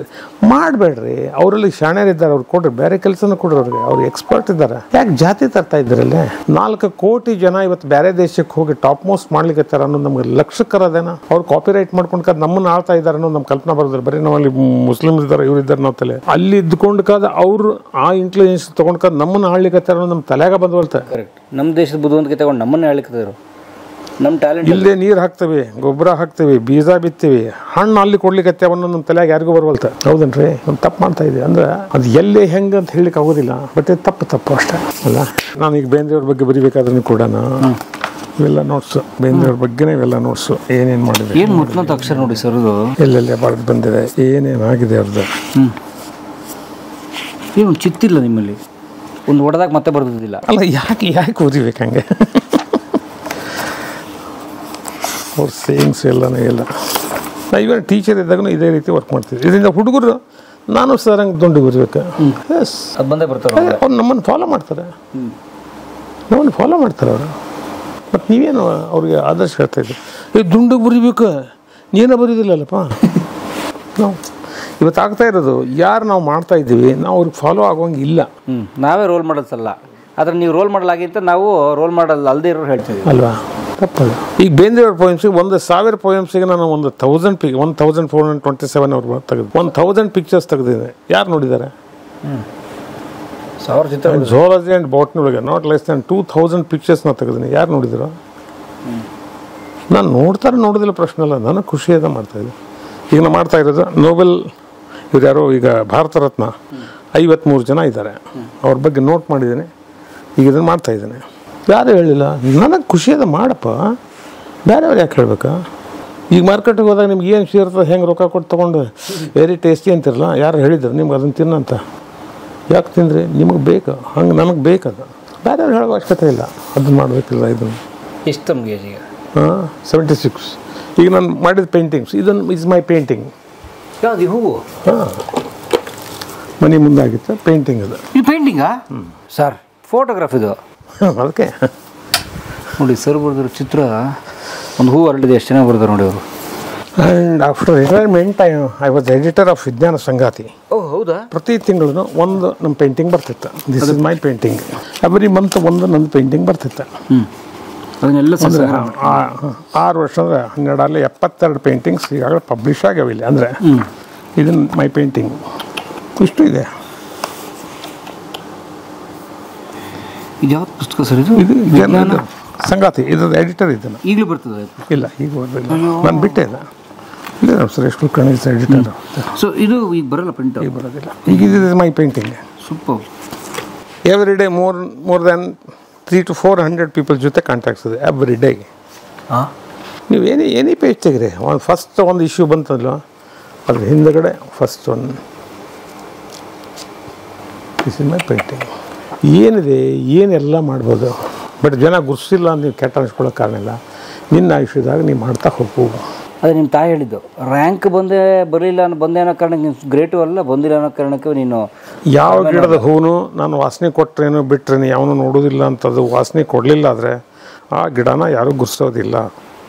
ಮಾಡಬೇಡ್ರಿ. ಅವರಲ್ಲಿ ಶಾಣ್ಯರಿದ್ದಾರೆ, ಅವ್ರು ಕೊಡ್ರಿ. ಬೇರೆ ಕೆಲಸನೂ ಕೊಡ್ರಿ ಅವ್ರಿಗೆ, ಅವ್ರು ಎಕ್ಸ್ಪರ್ಟ್ ಇದ್ದಾರೆ. ಯಾಕೆ ಜಾತಿ ತರ್ತಾ ಇದ್ರಲ್ಲೇ? 4 ಕೋಟಿ ಜನ ಇವತ್ತು ಬೇರೆ ದೇಶಕ್ಕೆ ಹೋಗಿ ಟಾಪ್ ಮೋಸ್ಟ್ ಮಾಡ್ಲಿಕ್ಕೆ ಅನ್ನೋದು ನಮ್ಗೆ ಲಕ್ಷಕ್ಕರದೇನ? ಅವ್ರು ಕಾಪಿ ರೈಟ್ ಮಾಡ್ಕೊಂಡು ನಮ್ಮನ್ನು ಆಳ್ತಾ ಇದ್ದಾರೆ ಅನ್ನೋದು ನಮ್ಮ ಕಲ್ಪನಾ ಬರೋದಿಲ್ಲ. ಬರೀ ನಾವಲ್ಲಿ ಮುಸ್ಲಿಮ್ಸ್ ಇದ್ದಾರೆ, ಇವ್ರು ಇದ್ದಾರೆ, ನಾವು ತಲೆ ಅಲ್ಲಿ ಇದ್ಕೊಂಡು ಅವರು ಆ ಇಂಟೆಲಿಜೆನ್ಸ್ ತೊಗೊಂಡ್ಕಾದ ನಮ್ಮನ್ನು ಆಳ್ಲಿಕ್ಕೆ ಅನ್ನೋದು ನಮ್ಮ ತಲೆಯಾಗ ಬಂದ್ವಲ್ತ. ಕರೆಕ್ಟ್. ನಮ್ಮ ದೇಶದ ಬುದ್ಧಿವಂತಿಕೆ ತಗೊಂಡು ನಮ್ಮನ್ನೇ ಆಳ್ಲಿಕ್ಕೆ ನಮ್ಮ ಟ್ಯಾಲೆಂಟ್. ಇಲ್ಲೇ ನೀರು ಹಾಕ್ತೇವೆ, ಗೊಬ್ಬರ ಹಾಕ್ತೇವೆ, ಬೀಜ ಬಿತ್ತೀವಿ, ಹಣ್ಣು ಅಲ್ಲಿ ಕೊಡ್ಲಿಕ್ಕೆ ಅನ್ನೋ ನಮ್ಮ ತಲೆಯಾಗ ಯಾರಿಗೂ ಬರವಲ್ತ. ಹೌದನ್ರಿ? ಒಂದು ತಪ್ಪು ಮಾಡ್ತಾ ಇದ್ದೀವಿ ಅಂದ್ರೆ ಅದು ಎಲ್ಲೇ ಹೆಂಗೆ ಅಂತ ಹೇಳಲಿಕ್ಕೆ ಆಗೋದಿಲ್ಲ. ಬಟ್ ತಪ್ಪು ಅಷ್ಟೇ ಅಲ್ಲ. ನಾನು ಈಗ ಬೇಂದ್ರೆಯವ್ರ ಬಗ್ಗೆ ಬರಿಬೇಕಾದ್ರೂ ಕೂಡ ಇವೆಲ್ಲ ನೋಟ್ಸು, ಬೇಂದ್ರೆಯವ್ರ ಬಗ್ಗೆನೇ ಇವೆಲ್ಲ ನೋಟ್ಸು. ಏನೇನು ಮಾಡಿದೆ, ಏನು ಮುಟ್ಲಂತ ಅಕ್ಷರ ನೋಡಿ ಸರ್, ಅದು ಎಲ್ಲೆಲ್ಲೇ ಬರೆದು ಬಂದಿದೆ, ಏನೇನಾಗಿದೆ ಅವ್ರದ್ದು. ಏನು ಚಿತ್ತಿಲ್ಲ ನಿಮ್ಮಲ್ಲಿ? ಒಂದು ಹೊಡೆದಾಗ ಮತ್ತೆ ಬರ್ದಿದ್ದಿಲ್ಲ ಅಲ್ಲ, ಯಾಕೆ ಓದಿಬೇಕು ಹಂಗೆ? ಅವ್ರ ಸೇಯಿಂಗ್ಸ್ ಎಲ್ಲನೂ ಇಲ್ಲ. ನಾ ಇವಾಗ ಟೀಚರ್ ಇದ್ದಾಗೂ ಇದೇ ರೀತಿ ವರ್ಕ್ ಮಾಡ್ತಿದ್ವಿ. ಇದರಿಂದ ಹುಡುಗರು ನಾನು ಸರ್ ಹಂಗೆ ದುಂಡು ಬರಬೇಕು. ಎಸ್, ಅದು ಬಂದೇ ಬರ್ತಾರೆ. ಅವ್ರು ನಮ್ಮನ್ನು ಫಾಲೋ ಮಾಡ್ತಾರೆ ಅವರು. ಮತ್ತು ನೀವೇನು ಅವ್ರಿಗೆ ಆದರ್ಶ ಹೇಳ್ತಾ ಇದ್ದೀವಿ, ಈ ದುಂಡಿಗೆ ಬರಿಬೇಕು, ನೀನೇ ಬರೋದಿಲ್ಲಲ್ಲಪ್ಪ. ನಾವು ಇವತ್ತು ಆಗ್ತಾ ಇರೋದು ಯಾರು ನಾವು ಮಾಡ್ತಾ ಇದ್ದೀವಿ, ನಾವು ಅವ್ರಿಗೆ ಫಾಲೋ ಆಗೋಂಗಿಲ್ಲ. ನಾವೇ ರೋಲ್ ಮಾಡಲ್ಸ್ ಅಲ್ಲ, ಆದರೆ ನೀವು ರೋಲ್ ಮಾಡಲ್ ಆಗಿಂತ ನಾವು ರೋಲ್ ಮಾಡಲ್ ಅಲ್ಲದೆ ಇರೋರು ಹೇಳ್ತೀವಿ ಅಲ್ವಾ? ತಪ್ಪಲ್ಲ. ಈಗ ಬೇಂದ್ರೆಯವ್ರ ಪೋಯಮ್ಸಿಗೆ 1,000 ಪೋಯಮ್ಸಿಗೆ ನಾನು 1427 ಅವ್ರು ತೆಗೆದು 1000 ಪಿಕ್ಚರ್ಸ್ ತೆಗೆದಿದೆ. ಯಾರು ನೋಡಿದ್ದಾರೆ? 1000 ಚಿತ್ರ. ಝೋಲಜಿ ಆ್ಯಂಡ್ ಬಾಟ್ನಿಯೊಳಗೆ ನಾಟ್ ಲೆಸ್ ದ್ಯಾನ್ 2000 ಪಿಕ್ಚರ್ಸ್ ನಾನು ತೆಗೆದಿನಿ. ಯಾರು ನೋಡಿದ್ರು? ನಾನು ನೋಡೋದಿಲ್ಲ ಪ್ರಶ್ನೆ ಅಲ್ಲ, ನನಗೆ ಖುಷಿಯಾದ ಮಾಡ್ತಾಯಿದ್ದೆ. ಈಗ ನಾನು ಮಾಡ್ತಾ ಇರೋದು ನೋಬೆಲ್, ಇವ್ರು ಯಾರೋ ಈಗ ಭಾರತ ರತ್ನ 53 ಜನ ಇದ್ದಾರೆ, ಅವ್ರ ಬಗ್ಗೆ ನೋಟ್ ಮಾಡಿದ್ದೀನಿ. ಈಗ ಇದನ್ನು ಮಾಡ್ತಾಯಿದ್ದೇನೆ. ಯಾರು ಹೇಳಿಲ್ಲ, ನನಗೆ ಖುಷಿಯಾದ ಮಾಡಪ್ಪ, ಬೇರೆಯವ್ರು ಯಾಕೆ ಹೇಳ್ಬೇಕಾ? ಈಗ ಮಾರ್ಕೆಟಿಗೆ ಹೋದಾಗ ನಿಮ್ಗೆ ಏನು ಸೇರ್ತದೆ, ಹೆಂಗೆ ರೊಕ್ಕ ಕೊಟ್ಟು ತೊಗೊಂಡು ವೆರಿ ಟೇಸ್ಟಿ ಅಂತಿರಲ್ಲ, ಯಾರು ಹೇಳಿದ್ರು ನಿಮ್ಗೆ ಅದನ್ನು ತಿನ್ನಂತ? ಯಾಕೆ ತಿಂದ್ರಿ? ನಿಮಗೆ ಬೇಕು, ಹಂಗೆ ನನಗೆ ಬೇಕದು. ಬೇರೆಯವ್ರು ಹೇಳೋ ಅವಶ್ಯಕತೆ ಇಲ್ಲ, ಅದನ್ನು ಮಾಡಬೇಕಿಲ್ಲ. ಇದನ್ನು ಎಷ್ಟು ನಮಗೆ ಈಗ? 76. ಈಗ ನಾನು ಮಾಡಿದ ಪೇಂಟಿಂಗ್ಸ್, ಇದನ್ನು ಇಸ್ ಮೈ ಪೇಂಟಿಂಗ್. ಯಾವುದು ಹೂವು? ಮನೆ ಮುಂದಾಗಿತ್ತು ಪೇಂಟಿಂಗ್ ಅದು. ಈ ಪೇಂಟಿಂಗಾ ಸರ್? ಫೋಟೋಗ್ರಾಫ್ ಇದು. ಅದಕ್ಕೆ ನೋಡಿ ಸರ್ ಬರ್ದಿರೋ ಚಿತ್ರ, ಒಂದು ಹೂ ಅರಳಿದೆ, ಎಷ್ಟು ಚೆನ್ನಾಗಿ ಬರ್ತಾರೆ ನೋಡಿ ಅವರು. And after retirement I was editor of ವಿಜ್ಞಾನ ಸಂಗಾತಿ. ಓಹ್ ಹೌದಾ? ಪ್ರತಿ ತಿಂಗಳು ಒಂದು ನಮ್ಮ ಪೇಂಟಿಂಗ್ ಬರ್ತಿತ್ತು. This is my painting. Every month ಒಂದು ನನ್ನ ಪೇಂಟಿಂಗ್ ಬರ್ತಿತ್ತು. ಅದನ್ನೆಲ್ಲ 6 ವರ್ಷ ಅಂದರೆ 12 72 ಪೇಂಟಿಂಗ್ಸ್ ಈಗಾಗಲೇ ಪಬ್ಲಿಷ್ ಆಗ್ಯಾವಿಲ್ಲ. ಅಂದರೆ ಇದನ್ನು ಮೈ ಪೇಂಟಿಂಗ್ ಇಷ್ಟು ಇದೆ. ಇದು ಯಾವ ಪುಸ್ತಕ ಸರ್? ಇದು ಸಂಗಾತಿ, ಇದ್ರದ್ದು ಎಡಿಟರ್ ಇದ್ದಾನೆ. ಈಗಲೂ ಬರ್ತದೆ? ಇಲ್ಲ, ಈಗ ಬರಲಿಲ್ಲ, ನಾನು ಬಿಟ್ಟೆ ಇಲ್ಲ. ಇಲ್ಲ ನಮ್ಮ ಸುರೇಶ್ ಕುಲಕರ್ಣಿ ಎಡಿಟರ್. ಸೊ ಇದು ಈಗ ಬರಲ್ಲ, ಪ್ರಿಂಟ್ ಈಗ ಬರೋದಿಲ್ಲ. ಈಗ ಇದು my painting. Super. Every day more than 300 to 400 people ಜೊತೆ ಕಾಂಟ್ಯಾಕ್ಟ್ಸ್ ಇದೆ ಎವ್ರಿ ಡೇ. ನೀವು ಏನೇ ಪೇಜ್ ತೆಗ್ರಿ, ಫಸ್ಟ್ ಒಂದು ಇಶ್ಯೂ ಬಂತಲ್ಲ, ಅದ್ರ ಹಿಂದಗಡೆ ಫಸ್ಟ್ ಒಂದು ದಿಸ್ ಇಸ್ ಮೈ ಪೇಂಟಿಂಗ್. ಏನಿದೆ, ಏನೆಲ್ಲ ಮಾಡ್ಬೋದು. ಬಟ್ ಜನ ಗುರ್ಸಿಲ್ಲ ಅಂತ ನೀವು ಕೆಟ್ಟ ಅನ್ಸ್ಕೊಳ್ಳೋಕೆ ಕಾರಣ ಇಲ್ಲ. ನಿನ್ನ ಆಯುಷ್ಯದಾಗ ನೀವು ಮಾಡ್ತಾ ಹೋಗ್ಬೋದು. ಅದೇ ನಿಮ್ಮ ತಾಯಿ ಹೇಳಿದ್ದು, ರ್ಯಾಂಕ್ ಬರಲಿಲ್ಲ ಬಂದೆ ಅನ್ನೋ ಕಾರಣಕ್ಕೆ ನೀನು ಗ್ರೇಟು ಅಲ್ಲ, ಬಂದಿಲ್ಲ ಅನ್ನೋ ಕಾರಣಕ್ಕೆ ನೀನು ಯಾವ ಗಿಡದ ಹೂನು ನಾನು ವಾಸನೆ ಕೊಟ್ಟರೇನೋ ಬಿಟ್ರೇನು ಯಾವನು ನೋಡೋದಿಲ್ಲ ಅಂತದ್ದು ವಾಸನೆ ಕೊಡಲಿಲ್ಲ ಆದರೆ ಆ ಗಿಡನ ಯಾರೂ ಗುರ್ಸೋದಿಲ್ಲ.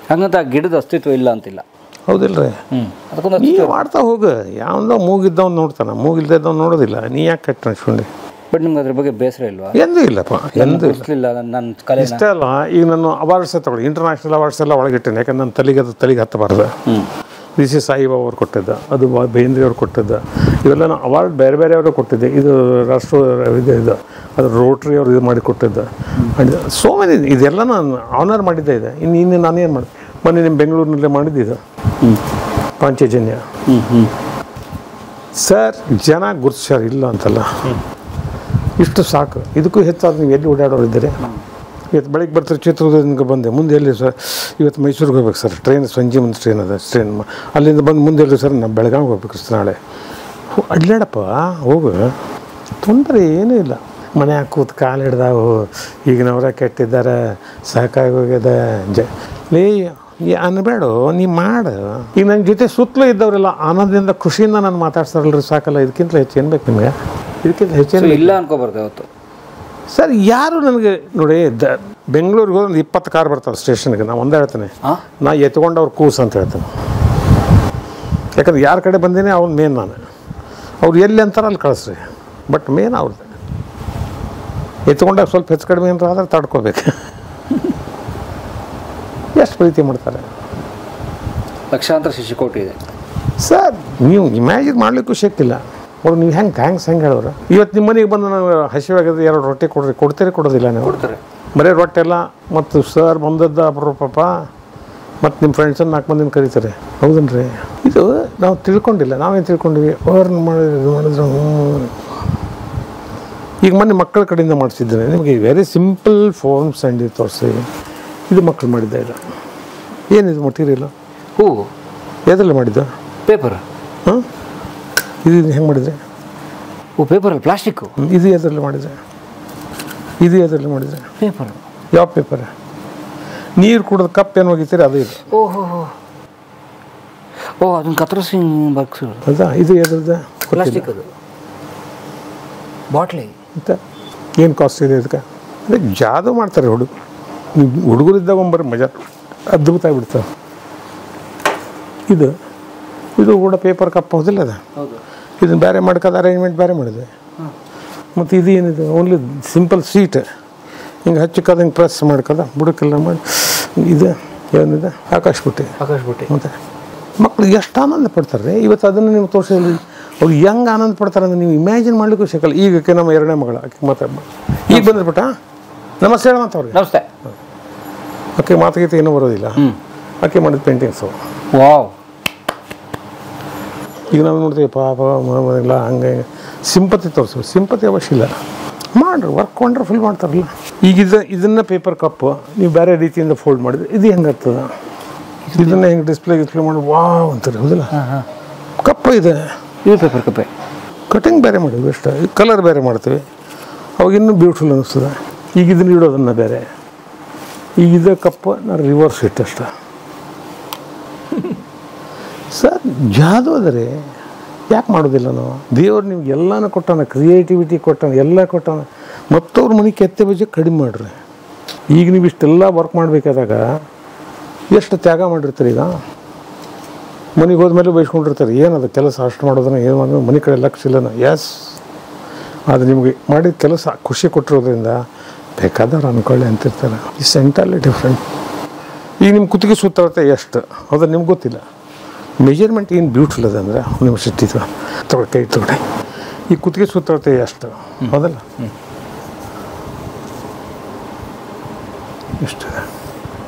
ಹಂಗಂತ ಆ ಗಿಡದ ಅಸ್ತಿತ್ವ ಇಲ್ಲ ಅಂತಿಲ್ಲ. ಹೌದಿಲ್ಲ ರೀ? ನೀವು ಮಾಡ್ತಾ ಹೋಗು. ಯಾವನೋ ಮೂಗಿದ್ದವ್ನು ನೋಡ್ತಾನೆ, ಮೂಗಿಲ್ದವ್ನು ನೋಡೋದಿಲ್ಲ. ನೀ ಯಾಕೆ ಕೆಟ್ಟ ಅನ್ಸ್ಕೊಂಡೆ? ಬಟ್ ನಿಮ್ಗೆ ಅದ್ರ ಬಗ್ಗೆ ಬೇಸರ ಇಲ್ವಾ? ಎಂದೂ ಇಲ್ಲಪ್ಪ, ಎಂದೂ ಇಲ್ಲ. ನನ್ನ ಕಲೆ ಇಷ್ಟೇ ಅಲ್ಲ. ಈಗ ನಾನು ಅವಾರ್ಡ್ಸೇ ತಗೊಳ್ಳಿ, ಇಂಟರ್ನ್ಯಾಷನಲ್ ಅವಾರ್ಡ್ಸ್ ಎಲ್ಲ ಒಳಗಿಟ್ಟೇನೆ. ಯಾಕಂದ್ರೆ ನನ್ನ ತಲೆಗೆ ಹತ್ತಬಾರ್ದು. ದಿಸ್ ಇಸ್ ಸಾಯಿಬಾಬಾ ಅವ್ರು ಕೊಟ್ಟಿದ್ದ, ಅದು ಬೇಂದ್ರೆ ಅವ್ರು ಕೊಟ್ಟಿದ್ದ. ಇವೆಲ್ಲ ನಾನು ಅವಾರ್ಡ್ ಬೇರೆ ಬೇರೆಯವರು ಕೊಟ್ಟಿದ್ದೆ. ಇದು ರಾಷ್ಟ್ರ ಇದು ಅದು ರೋಟ್ರಿ ಅವ್ರು ಇದು ಮಾಡಿ ಕೊಟ್ಟಿದ್ದ. ಸೋ ಮೆನಿ ಇದೆಲ್ಲ ನಾನು ಆನರ್ ಮಾಡಿದ್ದೆ ಇದೆ. ಇನ್ನು ನಾನೇನು ಮಾಡಿ ಮೊನ್ನೆ ನಿಮ್ಮ ಬೆಂಗಳೂರಿನಲ್ಲೇ ಮಾಡಿದ್ದಿದ್ದು ಪಾಂಚಜನ್ಯ. ಸರ್ ಜನ ಗುರ್ಸ್ಯಾರ ಇಲ್ಲ ಅಂತಲ್ಲ, ಇಷ್ಟು ಸಾಕು. ಇದಕ್ಕೂ ಹೆಚ್ಚಾದ ನೀವು ಎಲ್ಲಿ ಓಡಾಡೋರು ಇದ್ದೀರಿ? ಇವತ್ತು ಬೆಳಗ್ಗೆ ಬರ್ತಾರೆ ಚಿತ್ರದುರ್ಗದಿಂದ ಬಂದೆ, ಮುಂದೆ ಎಲ್ಲಿ ಸರ್ ಇವತ್ತು ಮೈಸೂರಿಗೆ ಹೋಗ್ಬೇಕು ಸರ್, ಟ್ರೈನ್ ಸಂಜೆ ಮುಂದೆ ಟ್ರೈನ್ ಅದ, ಟ್ರೈನ್ ಅಲ್ಲಿಂದ ಬಂದು ಮುಂದೆ ಎಲ್ಲಿ ಸರ್ ನಾವು ಬೆಳಗಾವಿಗೆ ಹೋಗ್ಬೇಕು ಸರ್ ನಾಳೆ. ಅಡ್ಲಾಡಪ್ಪ ಹೋಗು, ತೊಂದರೆ ಏನೂ ಇಲ್ಲ. ಮನೆ ಕೂತು ಕಾಲು ಹಿಡ್ದಾವು, ಈಗಿನವರ ಕೆಟ್ಟಿದ್ದಾರೆ, ಸಾಕಾಗಿ ಹೋಗ್ಯದ ಲೇ ಅನ್ಬೇಡು, ನೀ ಮಾಡು. ಈಗ ನನ್ನ ಜೊತೆ ಸುತ್ತಲೂ ಇದ್ದವರೆಲ್ಲ ಆನಂದದಿಂದ ಖುಷಿಯಿಂದ ನಾನು ಮಾತಾಡ್ತಾರಲ್ರಿ, ಸಾಕಲ್ಲ. ಇದಕ್ಕಿಂತ ಹೆಚ್ಚು ಏನು ಬೇಕು ನಿಮಗೆ? ಇದಕ್ಕಿಂತ ಹೆಚ್ಚೇನು ಇಲ್ಲ ಅನ್ಕೋಬಾರ್ದು ಅವತ್ತು ಸರ್. ಯಾರು ನನಗೆ ನೋಡಿ ಬೆಂಗಳೂರಿಗೆ ಹೋದ್ರೆ 20 ಕಾರ್ ಬರ್ತಾವೆ ಸ್ಟೇಷನ್ಗೆ. ನಾನು ಒಂದೇ ಹೇಳ್ತೇನೆ, ನಾ ಎತ್ಕೊಂಡವ್ರು ಕೂಸು ಅಂತ ಹೇಳ್ತೇನೆ. ಯಾಕಂದ್ರೆ ಯಾರ ಕಡೆ ಬಂದೇನೆ ಅವ್ನು ಮೇನ್ ನಾನು. ಅವ್ರು ಎಲ್ಲಿ ಅಂತಾರೆ ಅಲ್ಲಿ ಕಳಿಸ್ರಿ, ಬಟ್ ಮೇನ್ ಅವ್ರದ್ದು. ಎತ್ಕೊಂಡಾಗ ಸ್ವಲ್ಪ ಹೆಚ್ಚು ಕಡಿಮೆ ಅಂತ ಆದ್ರೆ ತಡ್ಕೋಬೇಕು. ಎಷ್ಟು ಪ್ರೀತಿ ಮಾಡ್ತಾರೆ. ಲಕ್ಷಾಂತರ ಶಿಶುಕೋಟಿ ಇದೆ ಸರ್. ನೀವು ಇಮ್ಯಾಜಿನ್ ಮಾಡಲಿಕ್ಕೂ ಶಕ್ತಿಲ್ಲ. ಅವ್ರು ನೀವು ಹೆಂಗೆ ಥ್ಯಾಂಕ್ಸ್ ಹೆಂಗೆ ಹೇಳೋರು. ಇವತ್ತು ನಿಮ್ಮ ಮನೆಗೆ ಬಂದು ನಾವು ಹಸಿವಾಗದು 2 ರೊಟ್ಟಿ ಕೊಡ್ರಿ, ಕೊಡೋದಿಲ್ಲ ನೀವು? ಕೊಡ್ತಾರೆ. ಬರೀ ರೊಟ್ಟಿ ಎಲ್ಲ ಮತ್ತು ಸರ್ ಬಂದದ್ದ ಅಪರೂಪಪ್ಪ, ಮತ್ತು ನಿಮ್ಮ ಫ್ರೆಂಡ್ಸನ್ನು 4 ಮಂದಿನ ಕರೀತಾರೆ. ಹೌದನ್ರಿ? ಇದು ನಾವು ತಿಳ್ಕೊಂಡಿಲ್ಲ. ನಾವೇನು ತಿಳ್ಕೊಂಡಿವಿ, ಅವ್ರನ್ನ ಮಾಡಿದ್ರು. ಈಗ ಮೊನ್ನೆ ಮಕ್ಕಳ ಕಡೆಯಿಂದ ಮಾಡಿಸಿದ್ದೇನೆ ನಿಮಗೆ. ವೆರಿ ಸಿಂಪಲ್ ಫಾರ್ಮ್ಸ್ ಆ್ಯಂಡ್ ತೋರಿಸಿ. ಇದು ಮಕ್ಕಳು ಮಾಡಿದ್ದ. ಇದು ಏನಿದು ಮಟೀರಿಯಲು? ಹೂ ಎದರಲ್ಲಿ ಮಾಡಿದ್ದು? ಪೇಪರ್. ಹಾಂ, ಇದು ಹೆಂಗೆ ಮಾಡಿದರೆ? ಓ ಪೇಪರಲ್ಲಿ ಪ್ಲಾಸ್ಟಿಕ್ಕು. ಇದು ಎದರಲ್ಲಿ ಮಾಡಿದರೆ? ಇದು ಎದರಲ್ಲಿ ಮಾಡಿದರೆ? ಪೇಪರ್. ಯಾವ ಪೇಪರ್? ನೀರು ಕುಡಿದ ಕಪ್ ಏನು ಹೋಗಿತೀರಿ ಅದು ಇದು. ಓಹೋ ಓ ಅದನ್ನು ಕತ್ತರಿಸಿ ಬಾಕ್ಸು. ಹೌದಾ? ಇದು ಎದ್ರದ್ದು? ಪ್ಲಾಸ್ಟಿಕ್. ಅದು ಬಾಟ್ಲಿ. ಮತ್ತು ಏನು ಕಾಸ್ಟ್ ಇದೆ ಇದಕ್ಕೆ? ಅದೇ ಜಾದು ಮಾಡ್ತಾರೆ ಹುಡುಗರಿದ್ದಾಗ ಒಂಬರಿ ಮಜಾ ಅದ್ಭುತ ಆಗಿಬಿಡ್ತಾರೆ. ಇದು ಕೂಡ ಪೇಪರ್ ಕಪ್ ಹೌದಿಲ್ಲ ಅದು? ಹೌದು. ಇದನ್ನು ಬೇರೆ ಮಾಡ್ಕೋದು ಅರೇಂಜ್ಮೆಂಟ್ ಬೇರೆ ಮಾಡಿದೆ. ಮತ್ತು ಇದು ಏನಿದೆ? ಓನ್ಲಿ ಸಿಂಪಲ್ ಸೀಟ್ ಹಿಂಗೆ ಹಚ್ಚಿಕೋದು, ಹಿಂಗೆ ಪ್ರೆಸ್ ಮಾಡ್ಕೋದು, ಬುಡಕ್ಕೆಲ್ಲ ಮಾಡಿ. ಇದು ಏನಿದೆ? ಆಕಾಶ ಬುಟ್ಟಿ. ಮತ್ತು ಮಕ್ಕಳು ಎಷ್ಟು ಆನಂದ ಪಡ್ತಾರೆ. ಇವತ್ತು ಅದನ್ನು ನೀವು ತೋರಿಸಿದ್ರಿ, ಅವ್ರು ಹೆಂಗೆ ಆನಂದ ಪಡ್ತಾರೆ ಅಂದರೆ ನೀವು ಇಮ್ಯಾಜಿನ್ ಮಾಡಲಿಕ್ಕೂ ಸಿಕ್ಕಲ್ಲ. ಈಗಕ್ಕೆ ನಮ್ಮ 2ನೇ ಮಗಳು ಆಕೆ ಮಾತಾಡ ಈಗ ಬಂದ್ಬಿಟ್ಟ. ನಮಸ್ತೆ ಹೇಳ ಅಂತ ಅವ್ರಿಗೆ. ನಮಸ್ತೆ. ಆಕೆ ಮಾತುಗೀತೆ ಏನೂ ಬರೋದಿಲ್ಲ. ಆಕೆ ಮಾಡಿದ ಪೇಂಟಿಂಗ್ಸು. ವಾವ್. ಈಗ ನಾವು ನೋಡ್ತೀವಿ ಪಾಪ ಇಲ್ಲ ಹಂಗೆ ಸಿಂಪತಿ ತೋರಿಸ್ಬೇಕು. ಸಿಂಪತಿ ಅವಶ್ಯ ಇಲ್ಲ, ಮಾಡ್ರಿ. ವರ್ಕ್ ವಂಡರ್ಫುಲ್ ಮಾಡ್ತಾರಲ್ಲ. ಈಗ ಇದನ್ನು ಪೇಪರ್ ಕಪ್ಪು ನೀವು ಬೇರೆ ರೀತಿಯಿಂದ ಫೋಲ್ಡ್ ಮಾಡಿದ್ರೆ ಇದು ಹೆಂಗೆ ಆಗ್ತದ? ಇದನ್ನು ಹೆಂಗೆ ಡಿಸ್ಪ್ಲೇ ಮಾಡಿ ವಾವ್ ಅಂತಾರೆ. ಹೌದಿಲ್ಲ? ಕಪ್ಪ ಇದೆ. ಇದು ಪೇಪರ್ ಕಪ್ಪೆ. ಕಟಿಂಗ್ ಬೇರೆ ಮಾಡಿದ್ವಿ ಅಷ್ಟೇ. ಕಲರ್ ಬೇರೆ ಮಾಡ್ತೀವಿ, ಅವಾಗ ಇನ್ನೂ ಬ್ಯೂಟಿಫುಲ್ ಅನ್ನಿಸ್ತದೆ. ಈಗ ಇದನ್ನು ಇಡೋದನ್ನು ಬೇರೆ. ಈಗ ಇದೇ ಕಪ್ಪು ನಾನು ರಿವರ್ಸ್ ಇಟ್ಟಷ್ಟ. ಸರ್ ಜಾದು ಆದರೆ ಯಾಕೆ ಮಾಡೋದಿಲ್ಲ ನಾವು? ದೇವ್ರು ನಿಮ್ಗೆ ಎಲ್ಲನೂ ಕೊಟ್ಟಾನ, ಕ್ರಿಯೇಟಿವಿಟಿ ಕೊಟ್ಟಾನ, ಎಲ್ಲ ಕೊಟ್ಟಾನ. ಮತ್ತವ್ರ ಮನೆ ಕೆತ್ತೆ ಬಜ್ಜೆ ಕಡಿಮೆ ಮಾಡಿರಿ. ಈಗ ನೀವು ಇಷ್ಟೆಲ್ಲ ವರ್ಕ್ ಮಾಡಬೇಕಾದಾಗ ಎಷ್ಟು ತ್ಯಾಗ ಮಾಡಿರ್ತೀರಿ. ಈಗ ಮನೆಗೆ ಹೋದ್ಮೇಲೆ ಬೈಸ್ಕೊಂಡಿರ್ತಾರೆ, ಏನದು ಕೆಲಸ ಅಷ್ಟು ಮಾಡೋದನ್ನ ಏನು ಮಾಡೋದು, ಮನೆ ಕಡೆ ಲಕ್ಷ ಇಲ್ಲನ. ಎಸ್, ಅದು ನಿಮಗೆ ಮಾಡಿದ ಕೆಲಸ ಖುಷಿ ಕೊಟ್ಟಿರೋದ್ರಿಂದ ಬೇಕಾದವ್ರು ಅಂದ್ಕೊಳ್ಳಿ ಅಂತಿರ್ತಾರೆ. It's entirely different. ಈಗ ನಿಮ್ಮ ಕುತ್ತಿಗೆ ಸುತ್ತಾಡ್ತೆ ಎಷ್ಟು ಹೌದಾ ನಿಮ್ಗೆ ಗೊತ್ತಿಲ್ಲ. ಮೆಜರ್ಮೆಂಟ್ ಏನು ಬ್ಯೂಟಿಫುಲ್ ಅದ ಅಂದರೆ ನಿಮ್ಮ ಸಿಟ್ಟಿದ್ದು ಕೈ ತೊಗೊಳ್ಳಿ. ಈ ಕುತ್ತಿಗೆ ಸುತ್ತಾಡ್ತೆ ಎಷ್ಟು ಹೌದಲ್ಲ? ಎಷ್ಟು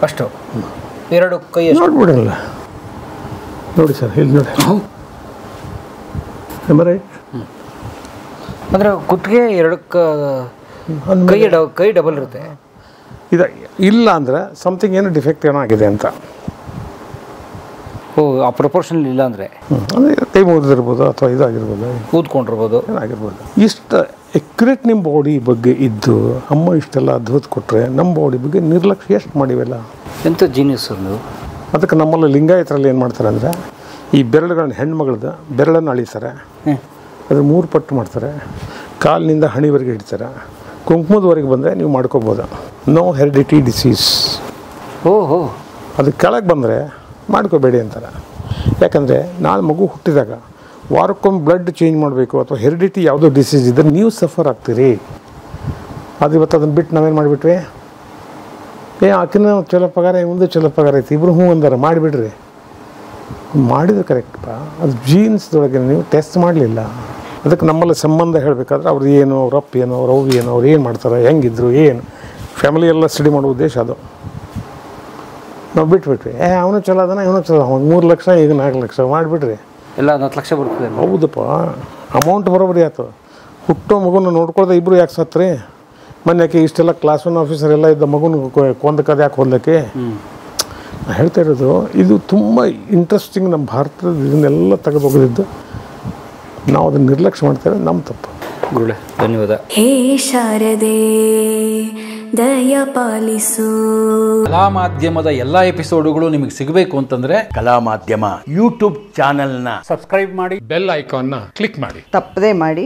ಅಷ್ಟು 2 ಕೈ ನೋಡ್ಬಿಡಲ್ಲ. ನೋಡಿ ಸರ್, ಇಲ್ಲಿ ನೋಡಿ. ರೈಟ್ ಅಂದರೆ ಕುತ್ತಿಗೆ 2 ಕೈ ಡಬಲ್ ಇರುತ್ತೆ. ಇದು ಇಲ್ಲ ಅಂದರೆ ಸಮಥಿಂಗ್ ಏನು ಡಿಫೆಕ್ಟ್ ಏನೋ ಆಗಿದೆ ಅಂತ. ಓ ಆ ಪ್ರಪೋರ್ಷನಲ್ ಇಲ್ಲ ಅಂದರೆ ಅಂದರೆ ಕೈ ಮುಗಿದಿರ್ಬೋದು ಅಥವಾ ಇದಾಗಿರ್ಬೋದು, ಕೂತ್ಕೊಂಡಿರ್ಬೋದು, ಏನಾಗಿರ್ಬೋದು. ಇಷ್ಟು ಎಕ್ಯುರೇಟ್ ನಿಮ್ಮ ಬಾಡಿ ಬಗ್ಗೆ ಇದ್ದು ಅಮ್ಮ ಇಷ್ಟೆಲ್ಲ ಅದ್ಭುತ ಕೊಟ್ಟರೆ ನಮ್ಮ ಬಾಡಿ ಬಗ್ಗೆ ನಿರ್ಲಕ್ಷ್ಯ ಎಷ್ಟು ಮಾಡಿವೆಲ್ಲ. ಎಂಥ ಜೀನಿಯಸ್ ನೀವು. ಅದಕ್ಕೆ ನಮ್ಮಲ್ಲಿ ಲಿಂಗಾಯತರಲ್ಲಿ ಏನು ಮಾಡ್ತಾರೆ ಅಂದರೆ ಈ ಬೆರಳುಗಳನ್ನ ಹೆಣ್ಮಗಳದ್ದು ಬೆರಳನ್ನು ಅಳಿತಾರೆ, ಅದ್ರ 3 ಪಟ್ಟು ಮಾಡ್ತಾರೆ, ಕಾಲಿನಿಂದ ಹಣಿವರೆಗೆ ಇಡ್ತಾರೆ. ಕುಂಕುಮದವರೆಗೆ ಬಂದರೆ ನೀವು ಮಾಡ್ಕೋಬೋದು. No heredity disease. ಓಹೋ, ಅದು ಕೆಳಗೆ ಬಂದರೆ ಮಾಡ್ಕೋಬೇಡಿ ಅಂತಾರೆ. ಯಾಕಂದರೆ ನಾಳೆ ಮಗು ಹುಟ್ಟಿದಾಗ ವಾರಕ್ಕೊಮ್ಮೆ ಬ್ಲಡ್ ಚೇಂಜ್ ಮಾಡಬೇಕು ಅಥವಾ ಹೆರಿಡಿಟಿ ಯಾವುದೋ ಡಿಸೀಸ್ ಇದ್ದರೆ ನೀವು ಸಫರ್ ಆಗ್ತೀರಿ. ಅದು ಇವತ್ತು ಅದನ್ನು ಬಿಟ್ಟು ನಾವೇನು ಮಾಡಿಬಿಟ್ವಿ, ಆಕಿನ ಚಲೋ ಪಗಾರ ಮುಂದೆ ಚಲೋ ಪಗಾರ ಐತಿ, ಇಬ್ಬರು ಹ್ಞೂ ಅಂದಾರ ಮಾಡಿಬಿಡ್ರಿ. ಮಾಡಿದ್ರೆ ಕರೆಕ್ಟಪ್ಪ. ಅದು ಜೀನ್ಸ್ದೊಳಗೆ ನೀವು ಟೆಸ್ಟ್ ಮಾಡಲಿಲ್ಲ. ಅದಕ್ಕೆ ನಮ್ಮಲ್ಲಿ ಸಂಬಂಧ ಹೇಳಬೇಕಾದ್ರೆ ಅವ್ರು ಏನು, ಅವ್ರ ಅಪ್ಪ ಏನು, ಅವ್ರ ಅವ್ವ ಏನು, ಅವ್ರು ಏನು ಮಾಡ್ತಾರೆ, ಹೆಂಗಿದ್ರು, ಏನು ಫ್ಯಾಮಿಲಿ ಎಲ್ಲ ಸ್ಟಡಿ ಮಾಡೋ ಉದ್ದೇಶ ಅದು. ನಾವು ಬಿಟ್ಬಿಟ್ವಿ. ಅವನು ಚಲೋ ಅದನ್ನ, ಇವನು ಚಲೋ, ಅವ್ನು 3 ಲಕ್ಷ ಈಗ 4 ಲಕ್ಷ ಮಾಡಿಬಿಟ್ರಿ. ಎಲ್ಲ 10 ಲಕ್ಷ ಬರ್ತದೆ. ಹೌದಪ್ಪ, ಅಮೌಂಟ್ ಬರೋಬ್ಬರಿ ಆಯ್ತು. ಹುಟ್ಟೋ ಮಗುನ ನೋಡ್ಕೊಳ್ದೆ ಇಬ್ಬರು ಯಾಕೆ ಸತ್ರಿ? ಮೊನ್ನೆಕ್ಕೆ ಇಷ್ಟೆಲ್ಲ ಕ್ಲಾಸ್ 1 ಆಫೀಸರ್ ಎಲ್ಲ ಇದ್ದ ಮಗುನ ಕೊಂದಕದ ಯಾಕೆ ಹೋದ್ಲಕ್ಕೆ. ನಾನು ಹೇಳ್ತಾ ಇರೋದು ಇದು ತುಂಬ ಇಂಟ್ರೆಸ್ಟಿಂಗ್. ನಮ್ಮ ಭಾರತದ ಇದನ್ನೆಲ್ಲ ತೆಗೆದೋಗಿದ್ದು ನಾವು ಅದನ್ನು ನಿರ್ಲಕ್ಷ್ಯ ಮಾಡ್ತೇವೆ, ನಮ್ಮ ತಪ್ಪು. ಗುರುಳೆ ಧನ್ಯವಾದ. ಹೇ ಶಾರದೆ ದಯ ಪಾಲಿಸು. ಕಲಾ ಮಾಧ್ಯಮದ ಎಲ್ಲಾ ಎಪಿಸೋಡುಗಳು ನಿಮಗೆ ಸಿಗಬೇಕು ಅಂತಂದ್ರೆ ಕಲಾ ಮಾಧ್ಯಮ ಯೂಟ್ಯೂಬ್ ಚಾನೆಲ್ನ ಸಬ್ಸ್ಕ್ರೈಬ್ ಮಾಡಿ, ಬೆಲ್ ಐಕಾನ್ನ ಕ್ಲಿಕ್ ಮಾಡಿ. ತಪ್ಪದೇ ಮಾಡಿ.